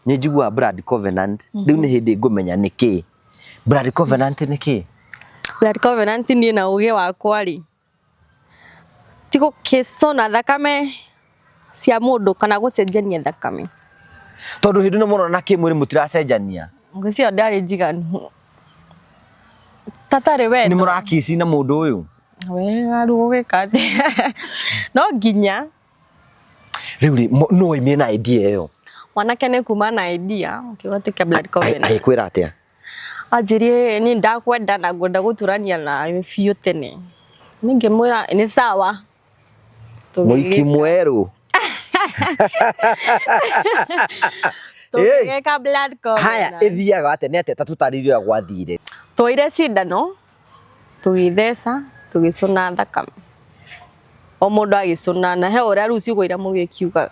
Njigua blood covenant. Riu ni hindi ngumenya niki. Blood covenant niki? Blood covenant ni na uge wakwa ri. Tiko kesona thakame cia mundu kana gucenjania thakame. Tondu hindi no muno na kimwiri mutiracenjania. Ngucio ndari njiganu. Tatare wendo. Ni murakisi na mundu uyu. Wega ruwekate. No ginya. Riu no ime na idea yo. Mwanake ne kuma na idea ukigoteka blood covenant. Ai kwira atia. Ajiri ni ndakwenda na ngunda guturania na fiu tene. Ningemwira ni sawa. Mwiki mweru. Tugeka blood covenant. Haya ithiaga atene ate tatutaririo gwathire. Toire cindano tugithesa tugisuna thakame. O mundu agisuna na he uria rucio gwira mugikiuga.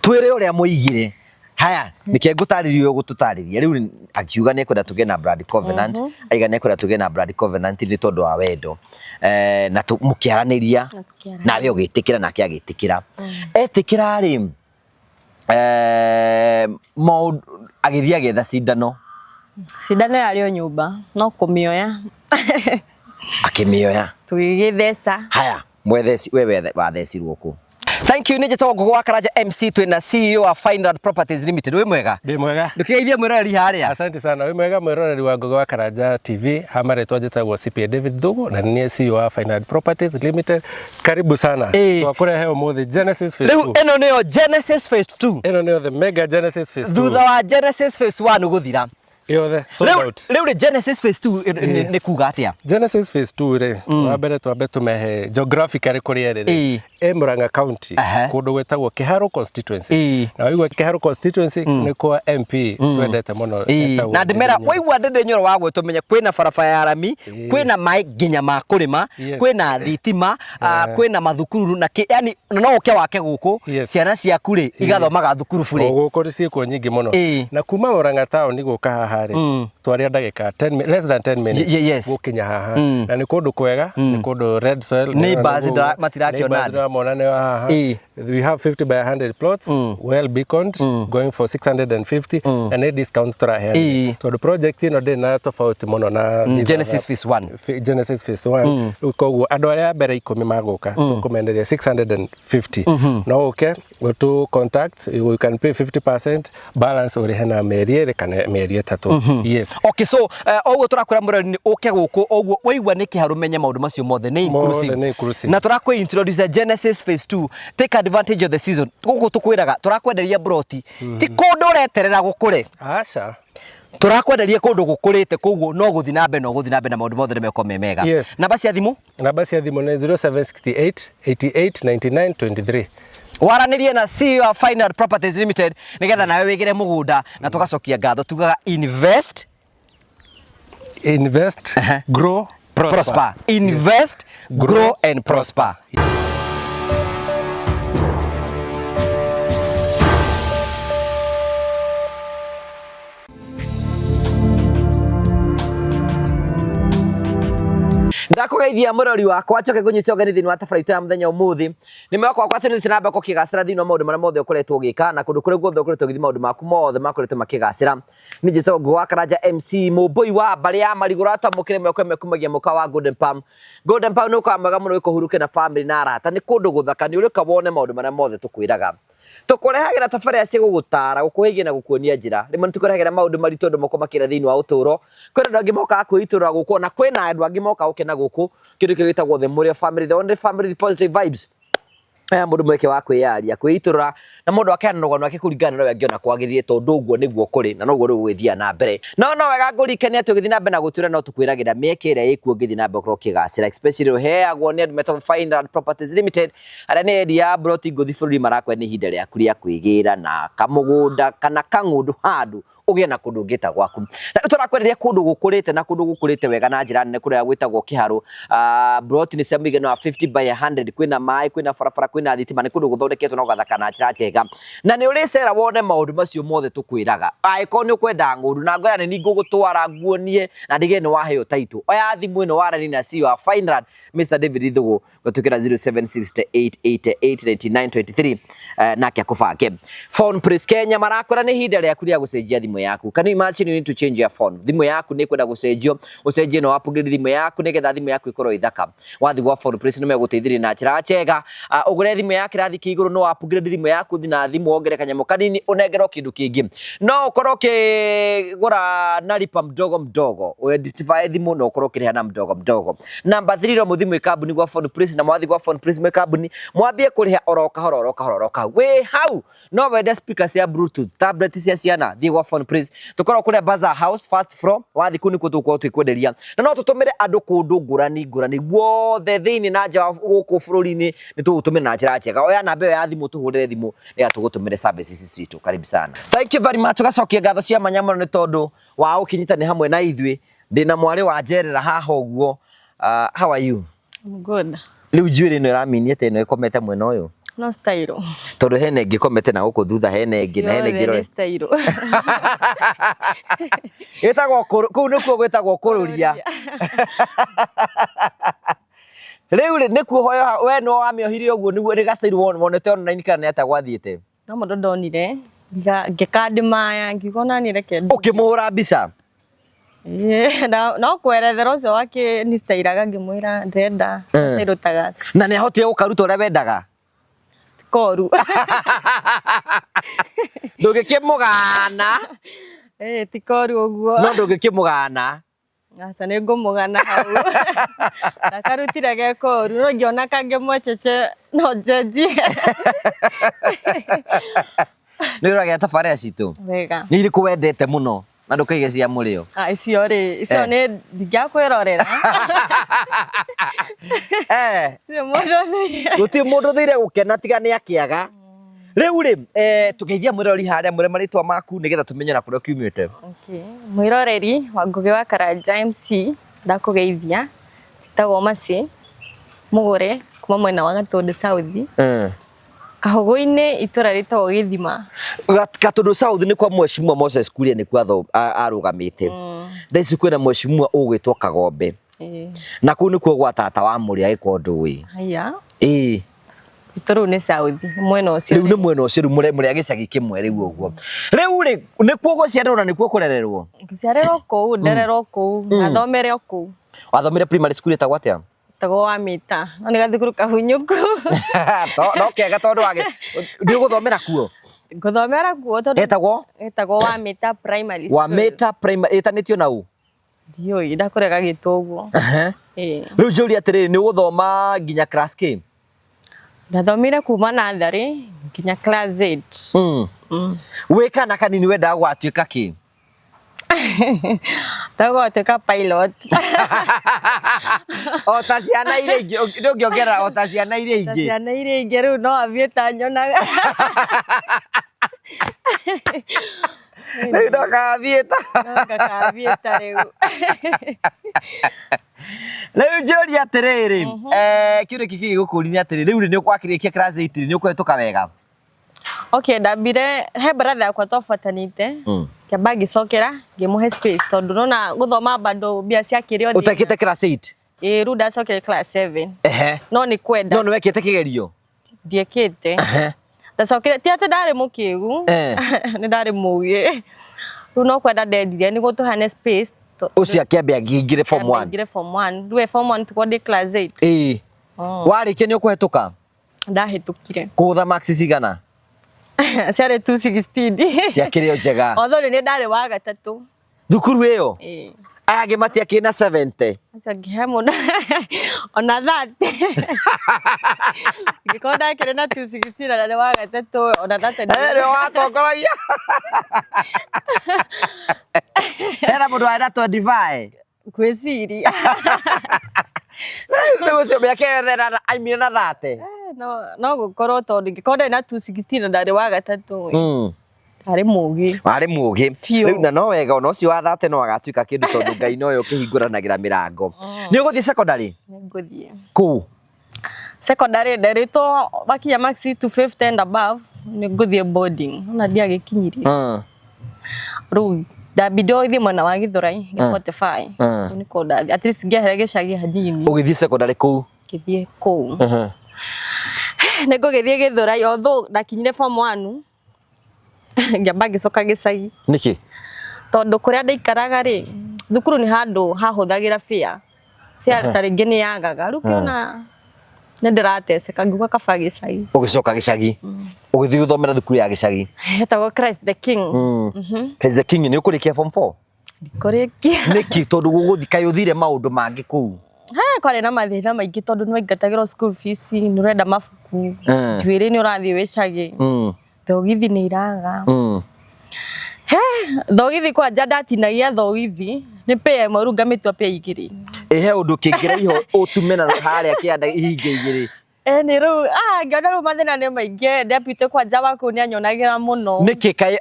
Twire uria muigire. Haya nike ngutaririo gututariria riu akiuga ne kwenda tuge na blood covenant aiga ne kwenda tuge na blood covenant ni tondu wa wendo na mukiaraniria na we ugitikira na kiagitikira etikira ri mo agithia getha cindano yario nyumba no kumioya akimioya tugigithesa. Haya mwethesi wewe wathesirwo ku. Thank you nije tawo Wakwa Karaja MC twina CEO wa Final Properties Limited. We mwega? Ndi mwega. Ndukigeithia mwiroreri haria. Asante sana. We mwega mwiroreri wa Wakwa Karaja TV. Hamare twajeta CPA David Dogo na ni CEO wa Final Properties Limited. Karibu sana. Twakure heo muthi Genesis Phase 2. Eno niyo Genesis Phase 2. Eno niyo the mega Genesis Phase 2. Thutha wa Genesis Phase 1 guthira. Yothe sold out. Leo Genesis Phase 2 ni kuga atia? Genesis Phase 2 re wabere twambe tumehe geographically kuria riri Murang'a County kundu gwetagwo Kiharo constituency na waigua Kiharo constituency ni kwa MP twendete muno na ndimera waigua ndende nyoro wagwe tumenye kwina barabara ya rami kwina mai nginya ma kurima kwina thitima kwina mathukuru na yani no uke wake guku ciana ciaku ri igathomaga thukuru bure guku ri ciiko nyingi muno na kuma Murang'a town guka haha ri twaria ndagika 10 less than 10 minutes gukinya haha na ni kundu kwega ni kundu red soil neighbors matirakiona we have 50 by 100 plots well beaconed going for 650 and a discount to here so the project ino de na tofauti muno na Genesis Phase 1 Genesis Phase 1 uko ando aria mbere 10 magoka tukumenderia 650 no okay go to contact you can pay 50% balance ori hena meri kana meri 3 yes okay so oguo turakwira murori ni uke guku oguo waigua ni kiharu menye maundu macio mothe ni inclusive na turakwe introduce Genesis Phase 2 take advantage of the season guku tukwiraga turakwenderia broti ti kundu reterera gukure aca turakwenderia kundu gukurite koguo no guthi na mbe na maundu mothe meko memega namba cia thimu ni 0768 88 99 23 waranirie na CEO wa Final Properties Limited nigetha nawe wigire mugunda na tugacokia ngatho tugaga invest grow prosper invest grow and prosper. Ndakugeithia murori wakwa acoke kunyita ogeni thini wa tabarĩra ya muthenya umuthi ni mwako wakwa tene tinamba ko kigacira thini wa maundu maria mothe ukoretwo gika na kundu kure guothe ukoretwo githi maundu maku mothe makoretwo makigacira ni njita Wakwa Karaja MC muboi wa bari ya marigura atamukire mweko mekumagia muka wa Golden Palm no kwa maga muno ikuhuruke na family na arata ni kundu guthaka ni urika wone maundu maria mothe tukwiraga tukurehagira tabarĩra cia gugutara gukuhigia na gukuonia njira rimwe tukurehagira maundu maritu andu moko makira thini wa uturo kwina andu angi moka kwitura guku na kwina andu angi moka ukena guku kindu kigitagwo the Muria family the only family the positive vibes mundu mweke wa kwiyaria kwitura na mundu akena nogono akikuringana nawe angiona kwagiririe tondu uguo niguo kuri na noguo rugwithia na mbere no wega ngurikania ati ugithi na mbere na gutura no tukwiragira mieke iria ikuo ngithi na mbere ukoro kigacira especially heagwo ni andu metwa Final Properties Limited aria ni endia broti nguthi bururi marakwe ni ihinda riaku ria kwigira na kamugunda kana kangundu handu ugie na kundu ngita gwaku na turakwereria kundu gukurite na kundu gukurite wega na njira nene kuria gwitagwo Kiharu brot ni semigeno 50 by 100 kwina mai kwina farafara kwina thitima ni kundu guthondeketwo na gathaka na njira njega na ni uri cera wone maundu macio mothe tukwiraga aiko ni ukwenda ng'undu na ngoya ni ngugutwara nguonie na ndige ni waheo title oya thimu ino warani na CEO Finland Mr David Thugu gutukira 0768889923 nake akubake phone press Kenya marakora ni hinda ria kuria gucenjia thimu yaku can you imagine you need to change your phone thimu yaku ni kwenda gucenjio ucenjie no upgrade thimu yaku nigetha thimu yaku ikorwo ithaka wathi gwa phone press ni meguteithirie na njira njega ugure thimu yaku rathi kiiguru no upgrade thimu yaku thina thimu wongere kanyamo kanini unengerwo kindu kingi no ukorwo kigura na lipa mdogo mdogo ueditify thimu no ukorwo kirihana mdogo mdogo number 3 ro muthimu ikambuni gwa phone press na mwathi gwa phone press ikambuni mwambie kuriha oroka horoka we how no wende speakers ya bluetooth tablet cia ciana thi gwa phone press tukorwo kuria bazaar house first floor wathi kuni kutukwo twikwenderia na no tutumire andu kundu ngurani guothe thiini na nja guku bururi-ini ni tugutumire na njira njega oya namba ya thimu tuhurire thimu ni tugutumire services citu karibu sana thank you very much ugacokia ngatho cia manyamano ni tondu wa ukinyitani hamwe na ithui ndina mwari wa njerera haha uguo how are you I'm good riu njuiri no ramini ate no ikomete mwena uyu no style tondu hene ngikomete na guku thutha hene ngi na hene ngirore style etagwo kuu nikuo gwetagwo kururia riu nikuo hoyo we no amiohire uguo niguo ri gastyle wonete online kana ni atagwathiete no mundu ndonire ngikandimaya ngikona ni reke ukimuhura mbica no kwerethera ucio wake ni style ngimwira ndenda irutaga na ni ahotire gukaruta uria wendaga koru ndugikimugana tikoru uguo no ndugikimugana asa ni ngumugana hau ndakarutire ge koru no ngiona kange mwecheche no jeje ni uragia tafaria citu wega ni iriku wendete muno na ndukaige cia murio icio ri icio ni ndigyakwirorera guti mundu thire gukena tiga ni akiaga riu ri tugeithia mwirori haria mwire maritwa maku nigetha tumenye na kuria kiumite okay mwiroreri wa Ngugi wa Karanja MC ndakugeithia titagwo Masi mugure kuma mwena wa Gatundu South kahogo-ini itura ritagwo Githima Gatundu South ni kwa mheshimiwa Moses Kuria ni kwa arugamite thaici kwina mheshimiwa ugwitwo Kagombe na kuu ni kuo gwa tata wa Muria ikondu wi haya ituru ni South mwena ucio riu ni mwena ucio Muria gicagi kimwe riu uguo riu ri ni kuo guciarwo na ni kuo kurererwo guciarerwo kuu ndererwo kuu nathomere kuu wathomire primary school etagwo atia tago wa mita ni gathukuru kahunyuku no kega tondu wage ndi guthomera kuo nguthomera kuo tondu etagwo wa mita primary school wa mita primary etanitio na u ndio ndakurega gituguo riu njuri atiri ni guthoma nginya class K ndathomire kuma nursery nginya class 8 weka na kanini wenda gwatuika ki ndagwatuika pilot otaciana iria ingi ndungiongerera otaciana iria ingi ciana iria ingi riu no avieta nyonaga riu ndakavieta riu riu njuri atiriri kiuri kiki gukuri atiriri riu ni ukwakirikia class 8 ni ukwetũka wega okay ndambire he brother yakwa twafatanite kiamba ngicokera ngimuhe space tondu nona guthoma bado bia cia kirio thi utakite class 8 riu ndacokere class 7 no ni kwenda no ni wekite kigerio ndiekite ndacokere ti ati ndari mukigu ni ndari mugie riu no kwenda ndendire ni gutuhane space ucio akiambia ngingire form 1 ngire form 1 duwe form 1 tuko di class 8 warikia ni ukuhetuka ndahitukire kutha max cigana ciare 216 cia kirio njega although ni ndari wa gatatu thukuru iyo aya matia kina 70 aca ngihemo ona 30 ngikonda kire na 216 na ndari wa gatatu ona 30 ere watongoragia era mundu aenda 25 gwiciria ucio miaka yothe na aimire na 30 no gukorwo tondu ngikonda na 216 na ndari wa gatatu Arĩ mũũgĩ. Arĩ mũũgĩ. Rĩu na no wega ona ũcio wa 30 no agatuĩka kĩndũ tondũ Ngai no yo kĩhingũranagĩra mĩrango. Nĩ ũgũthiĩ secondary? Nĩngũthiĩ. Kũ? Secondary nderitwo bakinya max 250 and above nĩngũthiĩ boarding. Ona ndiagĩkinyirie. Rĩu ndambidi oithi mwena wa Githurai 45. Nĩko ndathi. At least ngĩahere gĩcagi hanini. Ũgĩthiĩ secondary kũ? Ngĩthiĩ kũu. Nĩngũgĩthiĩ Githurai although ndakinyire form 1. Ngĩamba ngĩcoka gĩcagi. Nĩkĩ? Tondũ kũrĩa ndaikaraga rĩ, thukuru nĩ handũ hahũthagĩra fare. Fare ta rĩngĩ nĩ yagaga. Rĩu kĩona nĩndĩrateceka ngiuga kaba gĩcagi. Ũgĩcoka gĩcagi. Ũgĩthiĩ gũthomera thukuru ya gĩcagi. Hetagwo Christ the King. Christ the King nĩ ũkũrĩkia form 4? Ndikũrĩkia. Nĩkĩ tondũ gũgũthiĩ kaĩ ũthire maũndũ mangĩ kũu? Kwarĩ na mathĩna maingĩ tondũ nĩwaingatagĩrwo school fees, nĩũrenda mabuku, njuĩrĩ nĩ ũrathiĩ wĩcagi. Thogithi nĩ iraga. Thogithi kwanja ndatinagia thogithi nĩ pay ĩmwe rĩu ngamĩtua pay 2. He ũndũ kĩngĩra iho ũtume na harĩa kĩanda ihinge 2. Nĩ rĩu ngĩona rĩu mathĩna nĩ maingĩ deputy kwanja wakũ nĩ anyonagĩra mũno. Nĩkĩ kaĩ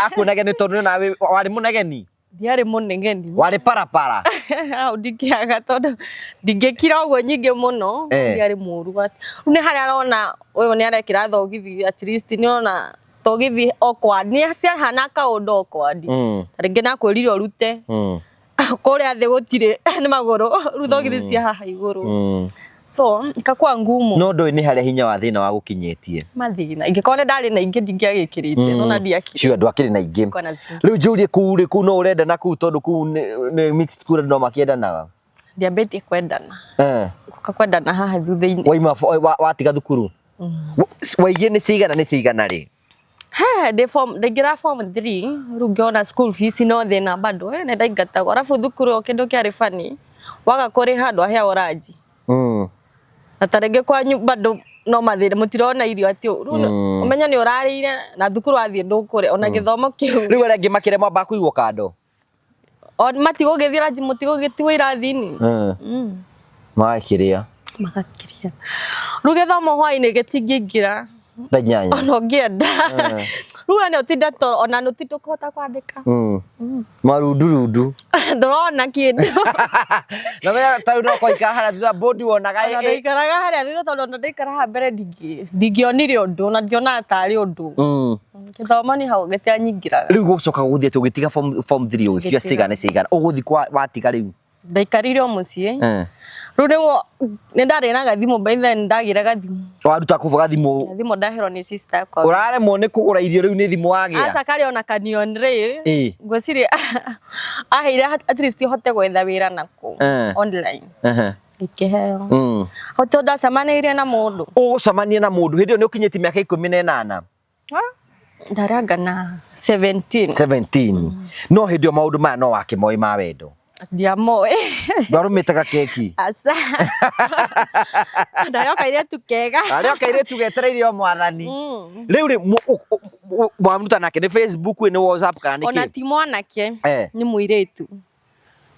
akuonaga nĩ tondũ nawe warĩ mũnegeni? Ndiarĩ mũnegeni. Warĩ parapara? Ndingĩaga tondũ ndingĩkira ũguo nyingĩ mũno. Ndiarĩ mũru. Rĩu nĩ harĩa arona ũyũ nĩ arekĩra thogithi at least nĩona thogithi awkward. Nĩ ciahana kaũndũ awkward. Ta rĩngĩ nakwĩrire ũrute. Kũrĩa thĩ gũtirĩ nĩ magũrũ. Rĩu thogithi cia haha igũrũ. So ikakuwa ngumu. No ndũĩ nĩ harĩa hinya wa thĩna wa gũkinyĩtie. Mathĩna ingĩkorwo ndarĩ na ingĩ ndingĩagĩkĩrĩte no na ndiakire. Cio andũ akĩrĩ na ingĩ. Rĩu njũrie kũu no ũrenda na kũu tondũ kũu nĩ mixed school no makĩendanaga. Ndiambĩtie kwendana. Gũka kwendana haha thutha-inĩ. Waima watiga thukuru. Waigĩ nĩ cigana rĩ? Ndaingĩra form 3 rĩu ngĩona school fees no thĩna bado nĩ ndaingatagwo arabu thukuru o kĩndũ kĩarĩ funny waga kũrĩha handũ ahĩa orange. Na ta rĩngĩ kwanyu bado no mathĩna mũtirona irio atĩ ũmenya nĩ ũrarĩire na thukuru athiĩ ndũkũrĩ ona gĩthomo kĩu. Rĩu arĩa angĩ makĩrĩa mwamba kũigwo kando. Matigũgĩthiĩ ranji mũtigũgĩtigwo irathi-inĩ. Magakĩrĩa. Rĩu gĩthomo hwaĩ-inĩ gĩtingĩingĩra. Thaa 8. Ona ũngĩenda. Rĩu nĩ ũtinda ona tũtikũhota kwandĩka. Marundurundu. Ndũrona kĩndũ. Na wewe ta no kũikara harĩa thutha bodi wonaga ndaikaraga harĩa thutha tondũ ona ndaikara haha mbere ndingĩonire ũndũ na ndionaga tarĩ ũndũ. Gĩthomo nĩ hau gĩtianyingĩraga. Rĩu gũcoka gũthiĩ tũgĩtiga form 3 ũgĩtiga cigana. Ũgũthiĩ watiga rĩu? Ndaikarire o mũciĩ. Rĩu nĩ ndarĩ na gathimũ by then ndagĩra gathimũ. Waruta kũvuga thimũ? Thimũ ndaherwo nĩ sister yakwa. Ũraremwo nĩ kũgũra irio rĩu nĩ thimũ wagĩa? Aca karĩ ona kanion rĩ. Ngwĩciria aheire at least hote gwetha wĩra nako online. Ngĩkĩheo. Hoto ndacemanĩirie na mũndũ. Ũgũcemania na mũndũ hĩndĩ ĩyo nĩ ũkinyĩtie mĩaka 18? Ndarangana 17. No hĩndĩ ĩyo maũndũ maya no wakĩmoĩ ma wendo? Ndiamoĩ. Ndwarũmĩtaga keki? Aca. Ndarĩ o kairĩtu kega. Ndarĩ o kairĩtu getereire o mwathani. Rĩu rĩ mwaruta nake nĩ Facebook nĩ WhatsApp kana nĩkĩ? Ona ti mwanake nĩ mũirĩtu.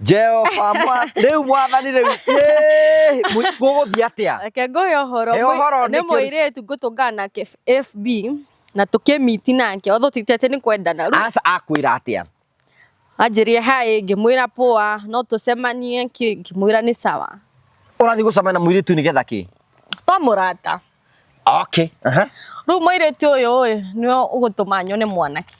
Jehova rĩu mwathani rĩu ngũgũthiĩ atĩa? Reke ngũhe ũhoro. Nĩ mũirĩtu ngũtũngana nake FB na tũkĩmiti nake although titete nĩ kwendana. Aca akwĩra atĩa? Anjĩrire hai ngĩmwĩra poa no tũcemanie ngĩmwĩra nĩ sawa. Ũrathiĩ gũcemania na mũirĩtu nĩgetha kĩ? Twa mũrata. Okay. Rĩu mũirĩtu ũyũ nĩwe ũgũtũma nyone mwanake.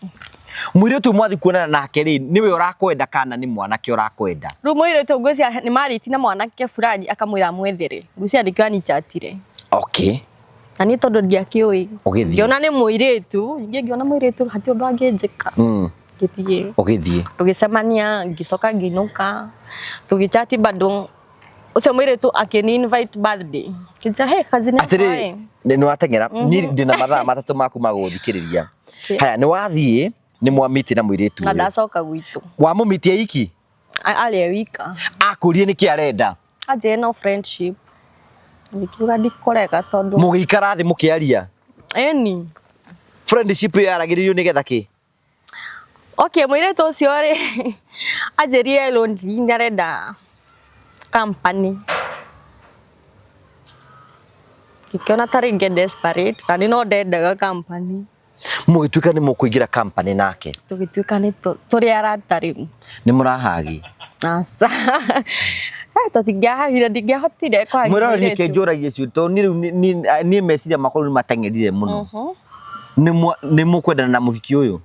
Mũirĩtu mwathi kuonana nake rĩ nĩwe ũrakwenda kana nĩ mwanake ũrakwenda? Rĩu mũirĩtu ngwĩciria nĩ marĩti na mwanake fulani akamwĩra mwethere. Ngwĩciria ndĩkĩwa ni chatire. Okay. Na niĩ tondũ ndiakĩũĩ. Ngĩona nĩ mũirĩtu, ngĩona mũirĩtu hatirĩ ũndũ angĩnjĩka. Ũgĩthiĩ tũgĩcemania ngĩcoka ngĩinũka tũgĩchati bado ũcio mũirĩtu akĩni invite birthday kĩnja he kazi nĩ atĩrĩ nĩ wateng'era niĩ ndĩna mathaa 3 maku ma gũthikĩrĩria. Haya nĩ wathiĩ nĩ mwamiti na mũirĩtu na ndacoka gwitũ. Wamũmitie iki? Arĩ wika. Akũrie nĩkĩ arenda? Anjĩre no friendship. Nĩkiuga ndikũrega tondũ mũgĩikara thĩ mũkĩaria? Eni. Friendship yaragĩrĩrio nĩgetha kĩ? Okay, mũirĩtu ũcio rĩ anjĩrire lonely nĩ arenda company. Ngĩkĩona ta rĩngĩ desperate na nĩ no ndendaga company. Mugituika ni mukuingira company nake. Tugituika ni turi arata riu. Ni murahagi. Asa. Tutigatigana ndigahotire kwa. Muraro ni kenjoragie ciuto ni meciria makuru ni mateng'erire muno. Ni mukwendana na muhiki uyu.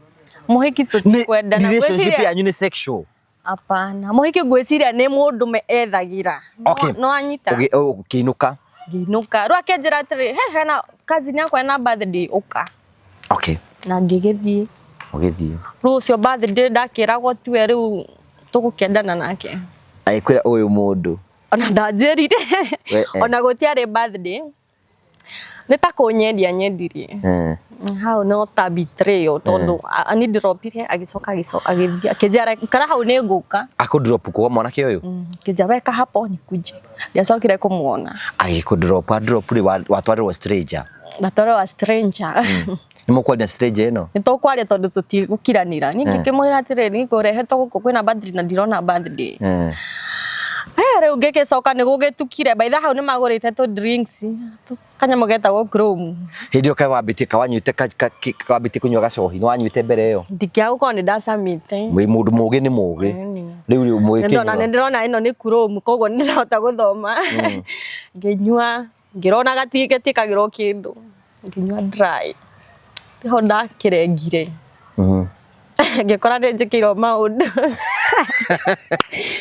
Muhiki tutikwendana. Relationship yanyu ni sexual. Apana. Muhiki gwiciria ni mundu me ethagira. No anyita. Ukiinuka. Nginuka. Ru akenjira atiri hena cousin yakwa na birthday uka. Okay. Na ngigithie. Ugithie. Ru cio birthday ndakiragwo tuwe riu tugukendana nake. Aikwira uyu mundu. Ona ndanjerire. Ona gutiare birthday. Nita kunyendia nyendirie. Hau no ta betrayal tondu ani dropire agicoka agithia akijara kara hau ni nguka akudrop kwa mwanake uyu kijaweka hapo nikuje ndiacokire kumuona agikudrop ri watwarirwo stranger natwarwa stranger ni mukwaria stranger ino nitokwaria tondu tutigukiranira ningi kimwira atiriri ngurehetwo guku kwina birthday na ndirona birthday Riu ngigicoka ni gugitukire baitha hau ni magurite tu drinks kanyamo getagwo chrome hindi ukai wambite kawanyuite wambite kunywa gacohi ni wanyuite mbere iyo ndikia gukorwo ni ndacamite wi mundu mugi ni mugi riu mwike ndirona ino ni chrome koguo ndirahota guthoma nginyua ngirona gatigete kagiro kindu nginyua dry tiho ndakirengire ngikora njikirwo maundu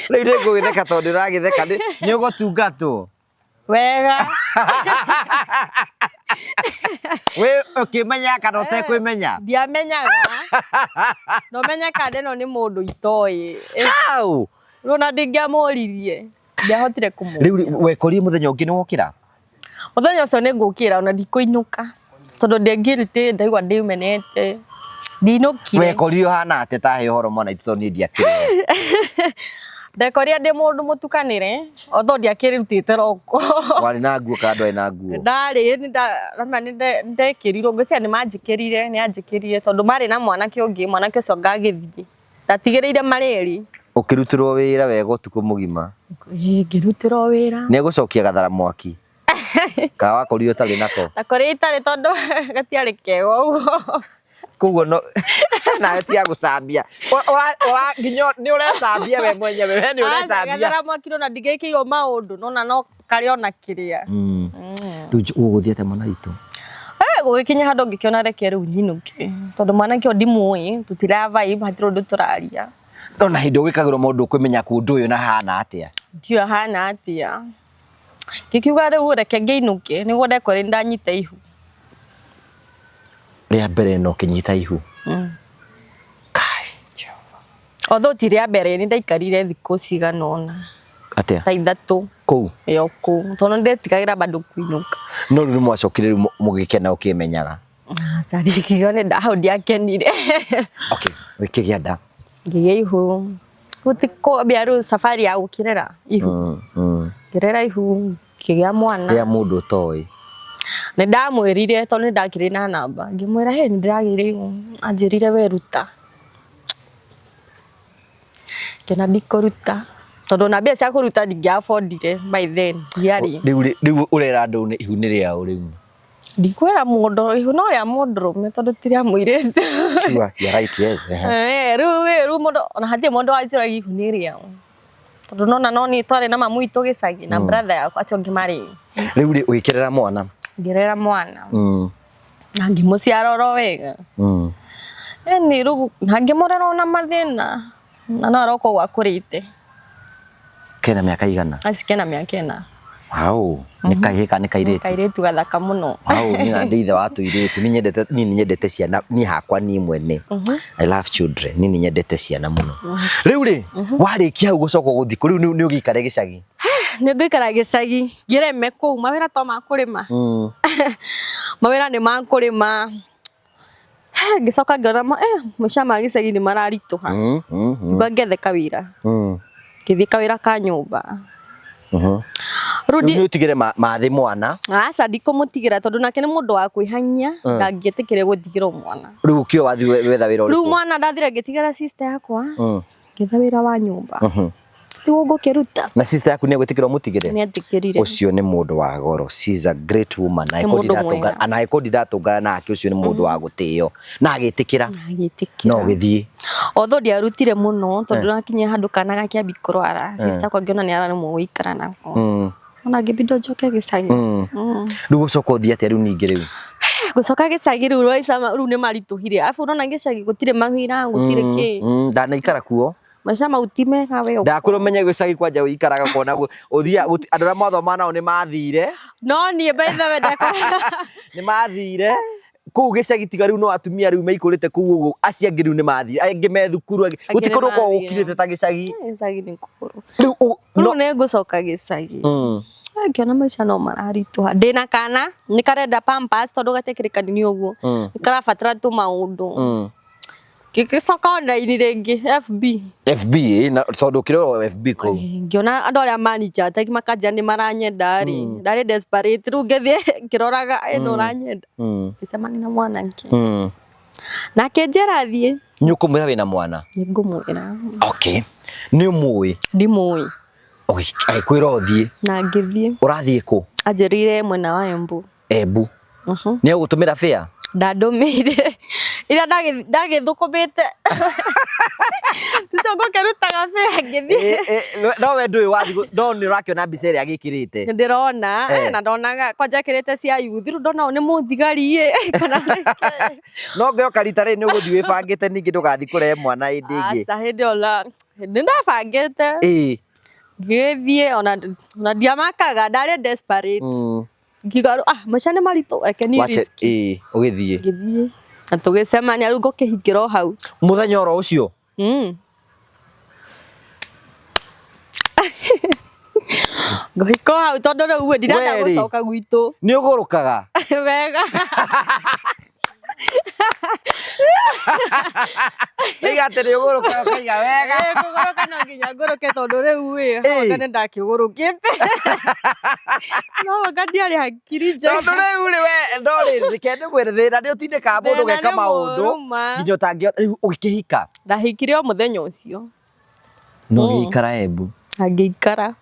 riu ni ngugitheka tondu uragitheka ni ugutungatwo wega we ukimenya kana utekwimenya ndiamenyaga no menya kana ino ni mundu itoi au rona ndingiamuririe ndiahotire kumu riu wekorie muthenya ungi ni wokira muthenya ucio ni ngukira ona ndikuinuka tondu ndingirite ndaigua ndimenete ndinukire wekorio hana ate tahe horo mwana ito ni ndiakire ndekoria ndi mundu mutukanire otho ndiakirutite roko wari na nguo kando ina nguo ndari ndekirirwo ngwiciria ni manjikirire ni anjikirie tondu mari na mwanake ungi mwanake ucio ngagithie ndatigireire mareri ukirutirwo wira wega utuku mugima ngirutirwo wira ni gucokia gathara mwaki ka wakorio tari nako takoria itari tondu gatiari kego uguo kuguo no na tia gucambia ora nginyo ni urecambia we mwenyewe we ni urecambia gathara mwaki no ndigikirwo maundu no kari ona kiria riu uguthiete mwana itu gugikinya handu ngikiona reke riu nyinuke tondu mwanake ndimui tutira vibe hatiro ndu turaria ona hindi ugikagirwo mundu kwimenya kundu uyu na hana atia ndio hana atia kikiuga riu reke ngiinuke niguo ndekore ndanyite ihu ria mbere no kinyita ihu kai otho ti ria mbere ni ndaikarire thiku ciganona atia ta ithatu kuu yo kuu tondu ndetigagira bado kuinuka no riu mwacokire mugikena ukimenyaga sari kigone da hau ndiakenire okay wikigia nda ngiye ihu utiko biaru safari ya ukirera ihu kirera ihu kigia mwana ria mundu toi ni ndamwirire tondu ndakire na namba ngimwira he ni ndiragire anjirire weruta kena ndikoruta tondu na bia cia kuruta ndingiafondire by then diari riu urera ndu ni ihu ni ria riu ndikwera mundu ihu no ria mundu me tondu tiria mwirete you right yes riu mundu ona hatie mundu ajira ihu ni ria tondu no ni tware na mamu itu gicagi na brother yakwa acio ngimari riu wikirera mwana ngirera mwana na ngimuciara oro wega ni riu na ngimurera ona mathina na no aroko gwakurite kena miaka igana asikena miaka ina wow ni kahika ni kairitu kairitu gathaka muno wow ni andi ithe watu iritu ni nyendete ciana ni hakwa ni mwene I love children ni nyendete ciana muno riu ri warikia hau gucoka guthiko riu ni ugikare gicagi ni ngikara gicagi ngireme kuu mawira to makurima mawira ni makurima ngicoka ngiona mucama gicagi ni mararituha ngetheka wira ngithika wira ka nyumba rudi utigire mathi mwana aca ndikumutigira tondu nake ni mundu wa kwihanyia ndangietikire gutigirwo mwana riu kio wathi wetha wira riu mwana ndathire ngitigira sister yakwa ngitha wira wa nyumba Tugo keruta. Na sister yaku ni gwitikira mutigire? Ni atikirire. Ucio ni mundu wa goro. She's a great woman. Na ikondi nake ucio ni mundu wa gutio. Na agitikira. No githii. Although ndiarutire muno tondu nakinya handu kana gakiambi kurwara. Sister kwa ngiona ni arani muguikara nako. Ona ngibindo njoke gicagi. Riu gucoka uthii atia riu ningi riu? Gucoka gicagi riu riu ni marituhire. Afu urona gicagi gutire mahira gutire ki. Ndanaikara kuo. Maisha mautimega we. Ndakwira umenye gicagi kwanja uikaraga kona uthia andu ra mathoma nao ni mathire. No nie by the way ndakora. Ni mathire. Kuu gicagi tiga riu no atumia riu meikurite kuu acia ngi riu ni mathire. Aingi me thukuru gutikono ko ukirite ta gicagi. Gicagi ni kuru. Riu ne gucoka gicagi. Ngiona maisha no mararituha. Ndina kana ni karenda pampers tondu gatekirikani ni uguo. Ni karabatara tu maundu. Gigicoka online ringi FB na tondu kirero FB ko. Ngiona andu aria manager tagi makajia ni maranyenda ri. Ndari desperate riu ngithie kiroraga no uranyenda. Gicemani na mwanangi. Nake njera thie. Ni ukumwira wina mwana? Ni ngumwira. Okay. Ni umui? Ndi mui. Okay, aikwira uthie. Na ngithie. Urathie ku? Anjirire mwena wa Embu. Embu. Ni ugutumira fare? Ndandomire. Ira ndagithukumite. Tico ngukirutaga fare ngithie. No we ndui wathi no ni rakiona mbica ria gikirite. Ndirona na ndonaga kwanja kirite cia youth ru ndona ni muthigari kana no ngioka rita ri ni uguthi wibangite ningi ndugathi kurehe mwana hindi ingi. Asa hindi ola ndi ndabangite. Githie ona ndiamakaga ndari desperate. Ngigaru maisha ni maritu reke ni risk. Ugithie. Ngithie. Na tugicemania riu ngukihingiro hau. Muthenya oro ucio. Ngohiko hau tondu riu we ndirenda gucoka gwitu. Ni ugurukaga? Wega. Igate ni ugurukaga kaiga wega. Kuguruka no nginya nguruke tondu riu we ngane ndakigurukite. No ngadi ari hakiri nje. Tondu riu ri we ndori rikende gwirithira ni utindika mundu geka maundu. Nginya tangi ugikihika. Ndahikire o muthenya ucio. No gikara Embu. Angiikara.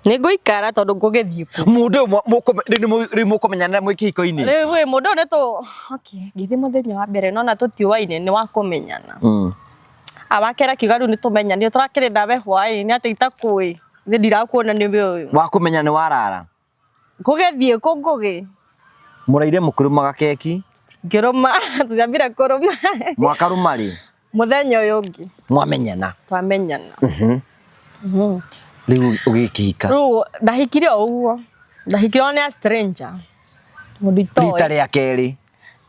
Niguikara tondu ngugithie ku. Mundu mukumenyana mwikihiko-ini. We mundu ne to okay ngithi muthenya wa mbere no na tutiwaine ni wa kumenyana. Abakera kigaru ni tumenya ni turakirenda be hwai ni ati itakui ni ndirakuona ni we uyu. Wa kumenya ni warara. Ngugithie ku ngugi. Muraire mukurumaga keki. Ngiruma tuthambira kuruma. Mwaka rumari. Muthenya uyu ungi. Mwamenyana. Twamenyana. Riu ugikihika. Riu ndahikire o uguo. Ndahikire ni a stranger. Mundu itoi. Rita ria keri.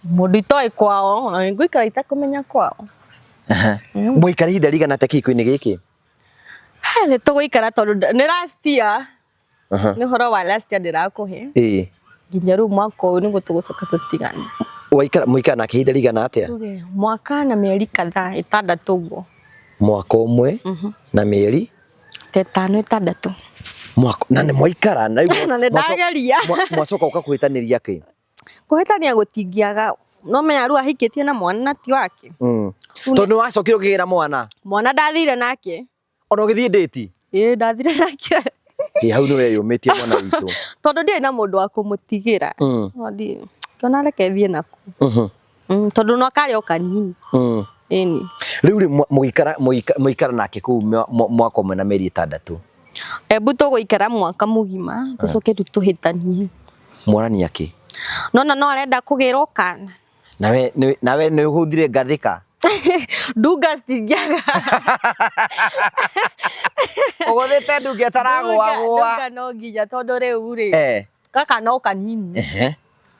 Mundu itoi kwao na nguikara itakumenya kwao. Muikara ihinda rigana ta kiko-ini giki? Ni tuguikara tondu ni last year. Ni horo wa last year ndirakuhe. Nginya riu mwaka uyu ni gutugucoka tutigana. Muikara na ihinda rigana atia? Mwaka na mieri kadhaa 6 uguo. Mwaka umwe na mieri 5-6. Mwaka na ni mwaikara na ndageria. Mwacoka ukakuhitaniria ki? Kuhitania gutingiaga no menya riu ahikitie na mwana na ti wake. Tondu wacokire ukigira mwana? Mwana ndathire nake. Ona ugithie date? Ndathire nake. Hau ni we yumitie mwana witu. Tondu ndiri na mundu wa kumutigira. Ndi kiona reke thie naku. Tondu no kari o kanini. Eni. Riu muikara nake ku mwaka umwe na mieri 6. Embu tuguikara mwaka mugima tucoke tuhitanie. Mwarani aki? No arenda kugira kana. Nawe ni uhuthire ngathika? Nduga stingiaga. Uguthite nduga taragwa. Nduga no nginya tondu riu ri. Kaka no kanini.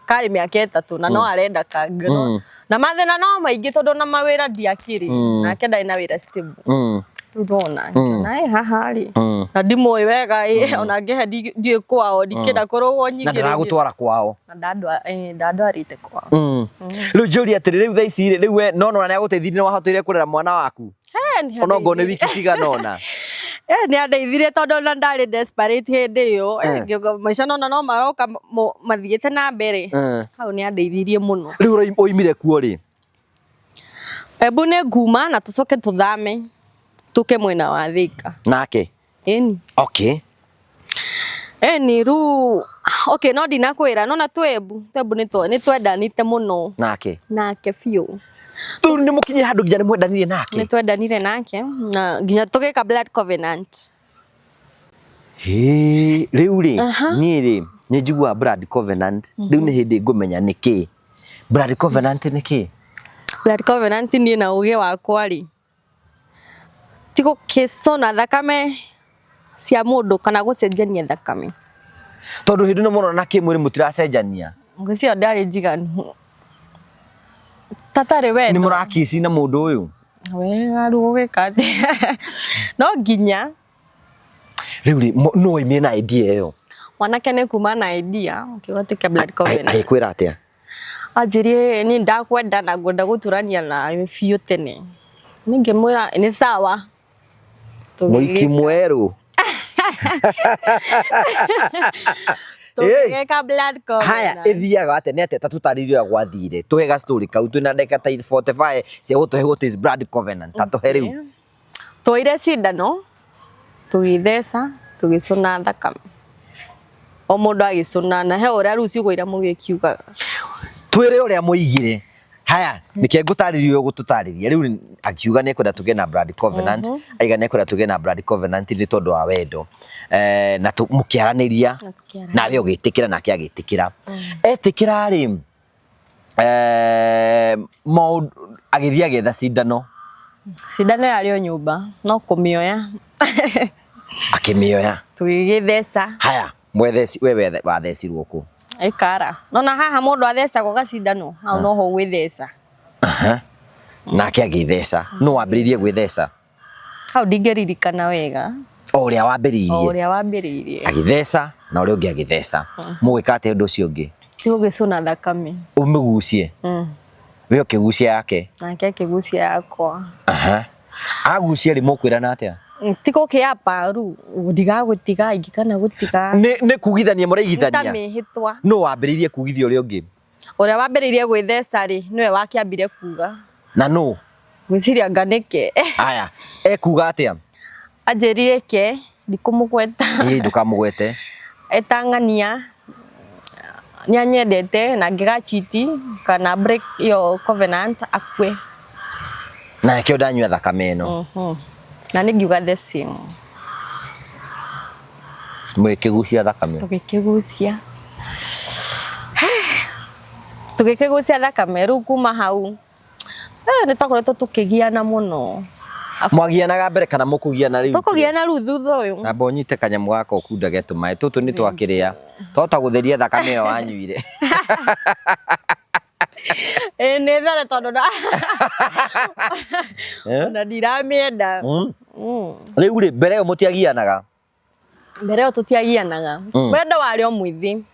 Kari miaka 3 na no arenda kangiro. Na mathina no maingi tondu na mawira ndiakiri. Nake ndai na wira stable. Rudona. Na haha ri. Na ndimoi wega ona ngehe ndie kwao ndikenda korwo nyingi. Na ndaragutwara kwao. Na ndandwarite kwao. Riu njuri atiri riu thaa ici riu we nona ni aguteithirie ni wahotire kurera mwana waku? Ona ngo ni wiki cigana ona? Ni andeithirie tondu na ndari desperate hindi iyo. Maisha no maroka mathiete na mbere. Hau ni andeithirie muno. Riu oimire kuo ri? Embu ni nguma na tucoke tuthame. tuke mwena wa Thika nake eni okay eni ru okay no ndinakwira no na twebu ni twendanite muno nake biũ tu ni mukinye handu nginya ni mwendanire nake ni twendanire nake na nginya tugika blood covenant riu ri ni ri ni njigua blood covenant riu ni hindi ngumenya niki blood covenant niki blood covenant ni na uge wakwa ri tiko kesona thakame cia mundu kana gucenjania thakame tondu hindi no muno na kimwiri mutiracenjania ngucio ndari njiganu tatare wendo ni murakisi na mundu uyu wega rugikate no nginya riu ri no ime na idea iyo mwanake ne kuma na idea ukigotika blood covenant aikwira atia ajirie ni ndakwenda na ngwenda guturania na biũ tene ningimwira ni sawa Mwiki mweru tugeka blood covenant haya ithiaga atene ate tatutaririo gwathire tuhega story kau twina ndeka ta 45 cia gutuhe what is blood covenant tatuhe riu toire cindano tugithesa tugisuna thakame o mundu agisuna na he uria rucio gwira mugikiugaga twire uria muigire haya nike ngutaririo gututariria riu akiuga ne kwenda tuge na blood covenant aiga ne kwenda tuge na blood covenant ni tondu wa wendo na mukiaraniria na we ugitikira na kia gitikira etikira ri mo agithia getha cindano yari o nyumba no kumioya akimioya tugigithesa haya mwetheci wewe wathecirwo ku ikara nona haha mundu athecagwo gacindano au no ho gwithesa nake agithesa no wambiririe gwithesa hau ndingeririkana wega uria wambiririe agithesa na uria ungi agithesa mugikate undu ucio ungi tugicuna thakame umigucie we ukigucia yake nake akigucia yakwa agucia ri mukwirana atia tiko kiapa ru ndigagutiga ingikana gutiga ne kugithania muraigithania tamihitwa no wambiririe kugithia uria ungi uria wambiririe gwithesa ri niwe wakiambire kuga na no gwiciria nganike aya kuga atia anjirire ke ndikumugweta ndukamugwete etangania nyanyendete na ngigachiti kana break yo covenant akwe na kio ndanyua thakame no na ningiuga the same mwikigucia thakame tugikigucia thakame ru kuma hau ni twakoretwo tukigiana muno mwagianaga mbere kana mukugiana riu tukugiana ru thutha uyu na bonyite kanyamu gako kundage tumae tutu ni twakiria tota gutheria thakame yo wanyuire ni thare tondu na ndiramienda riu ri mbere yo mutiagianaga wendo wari o mwithi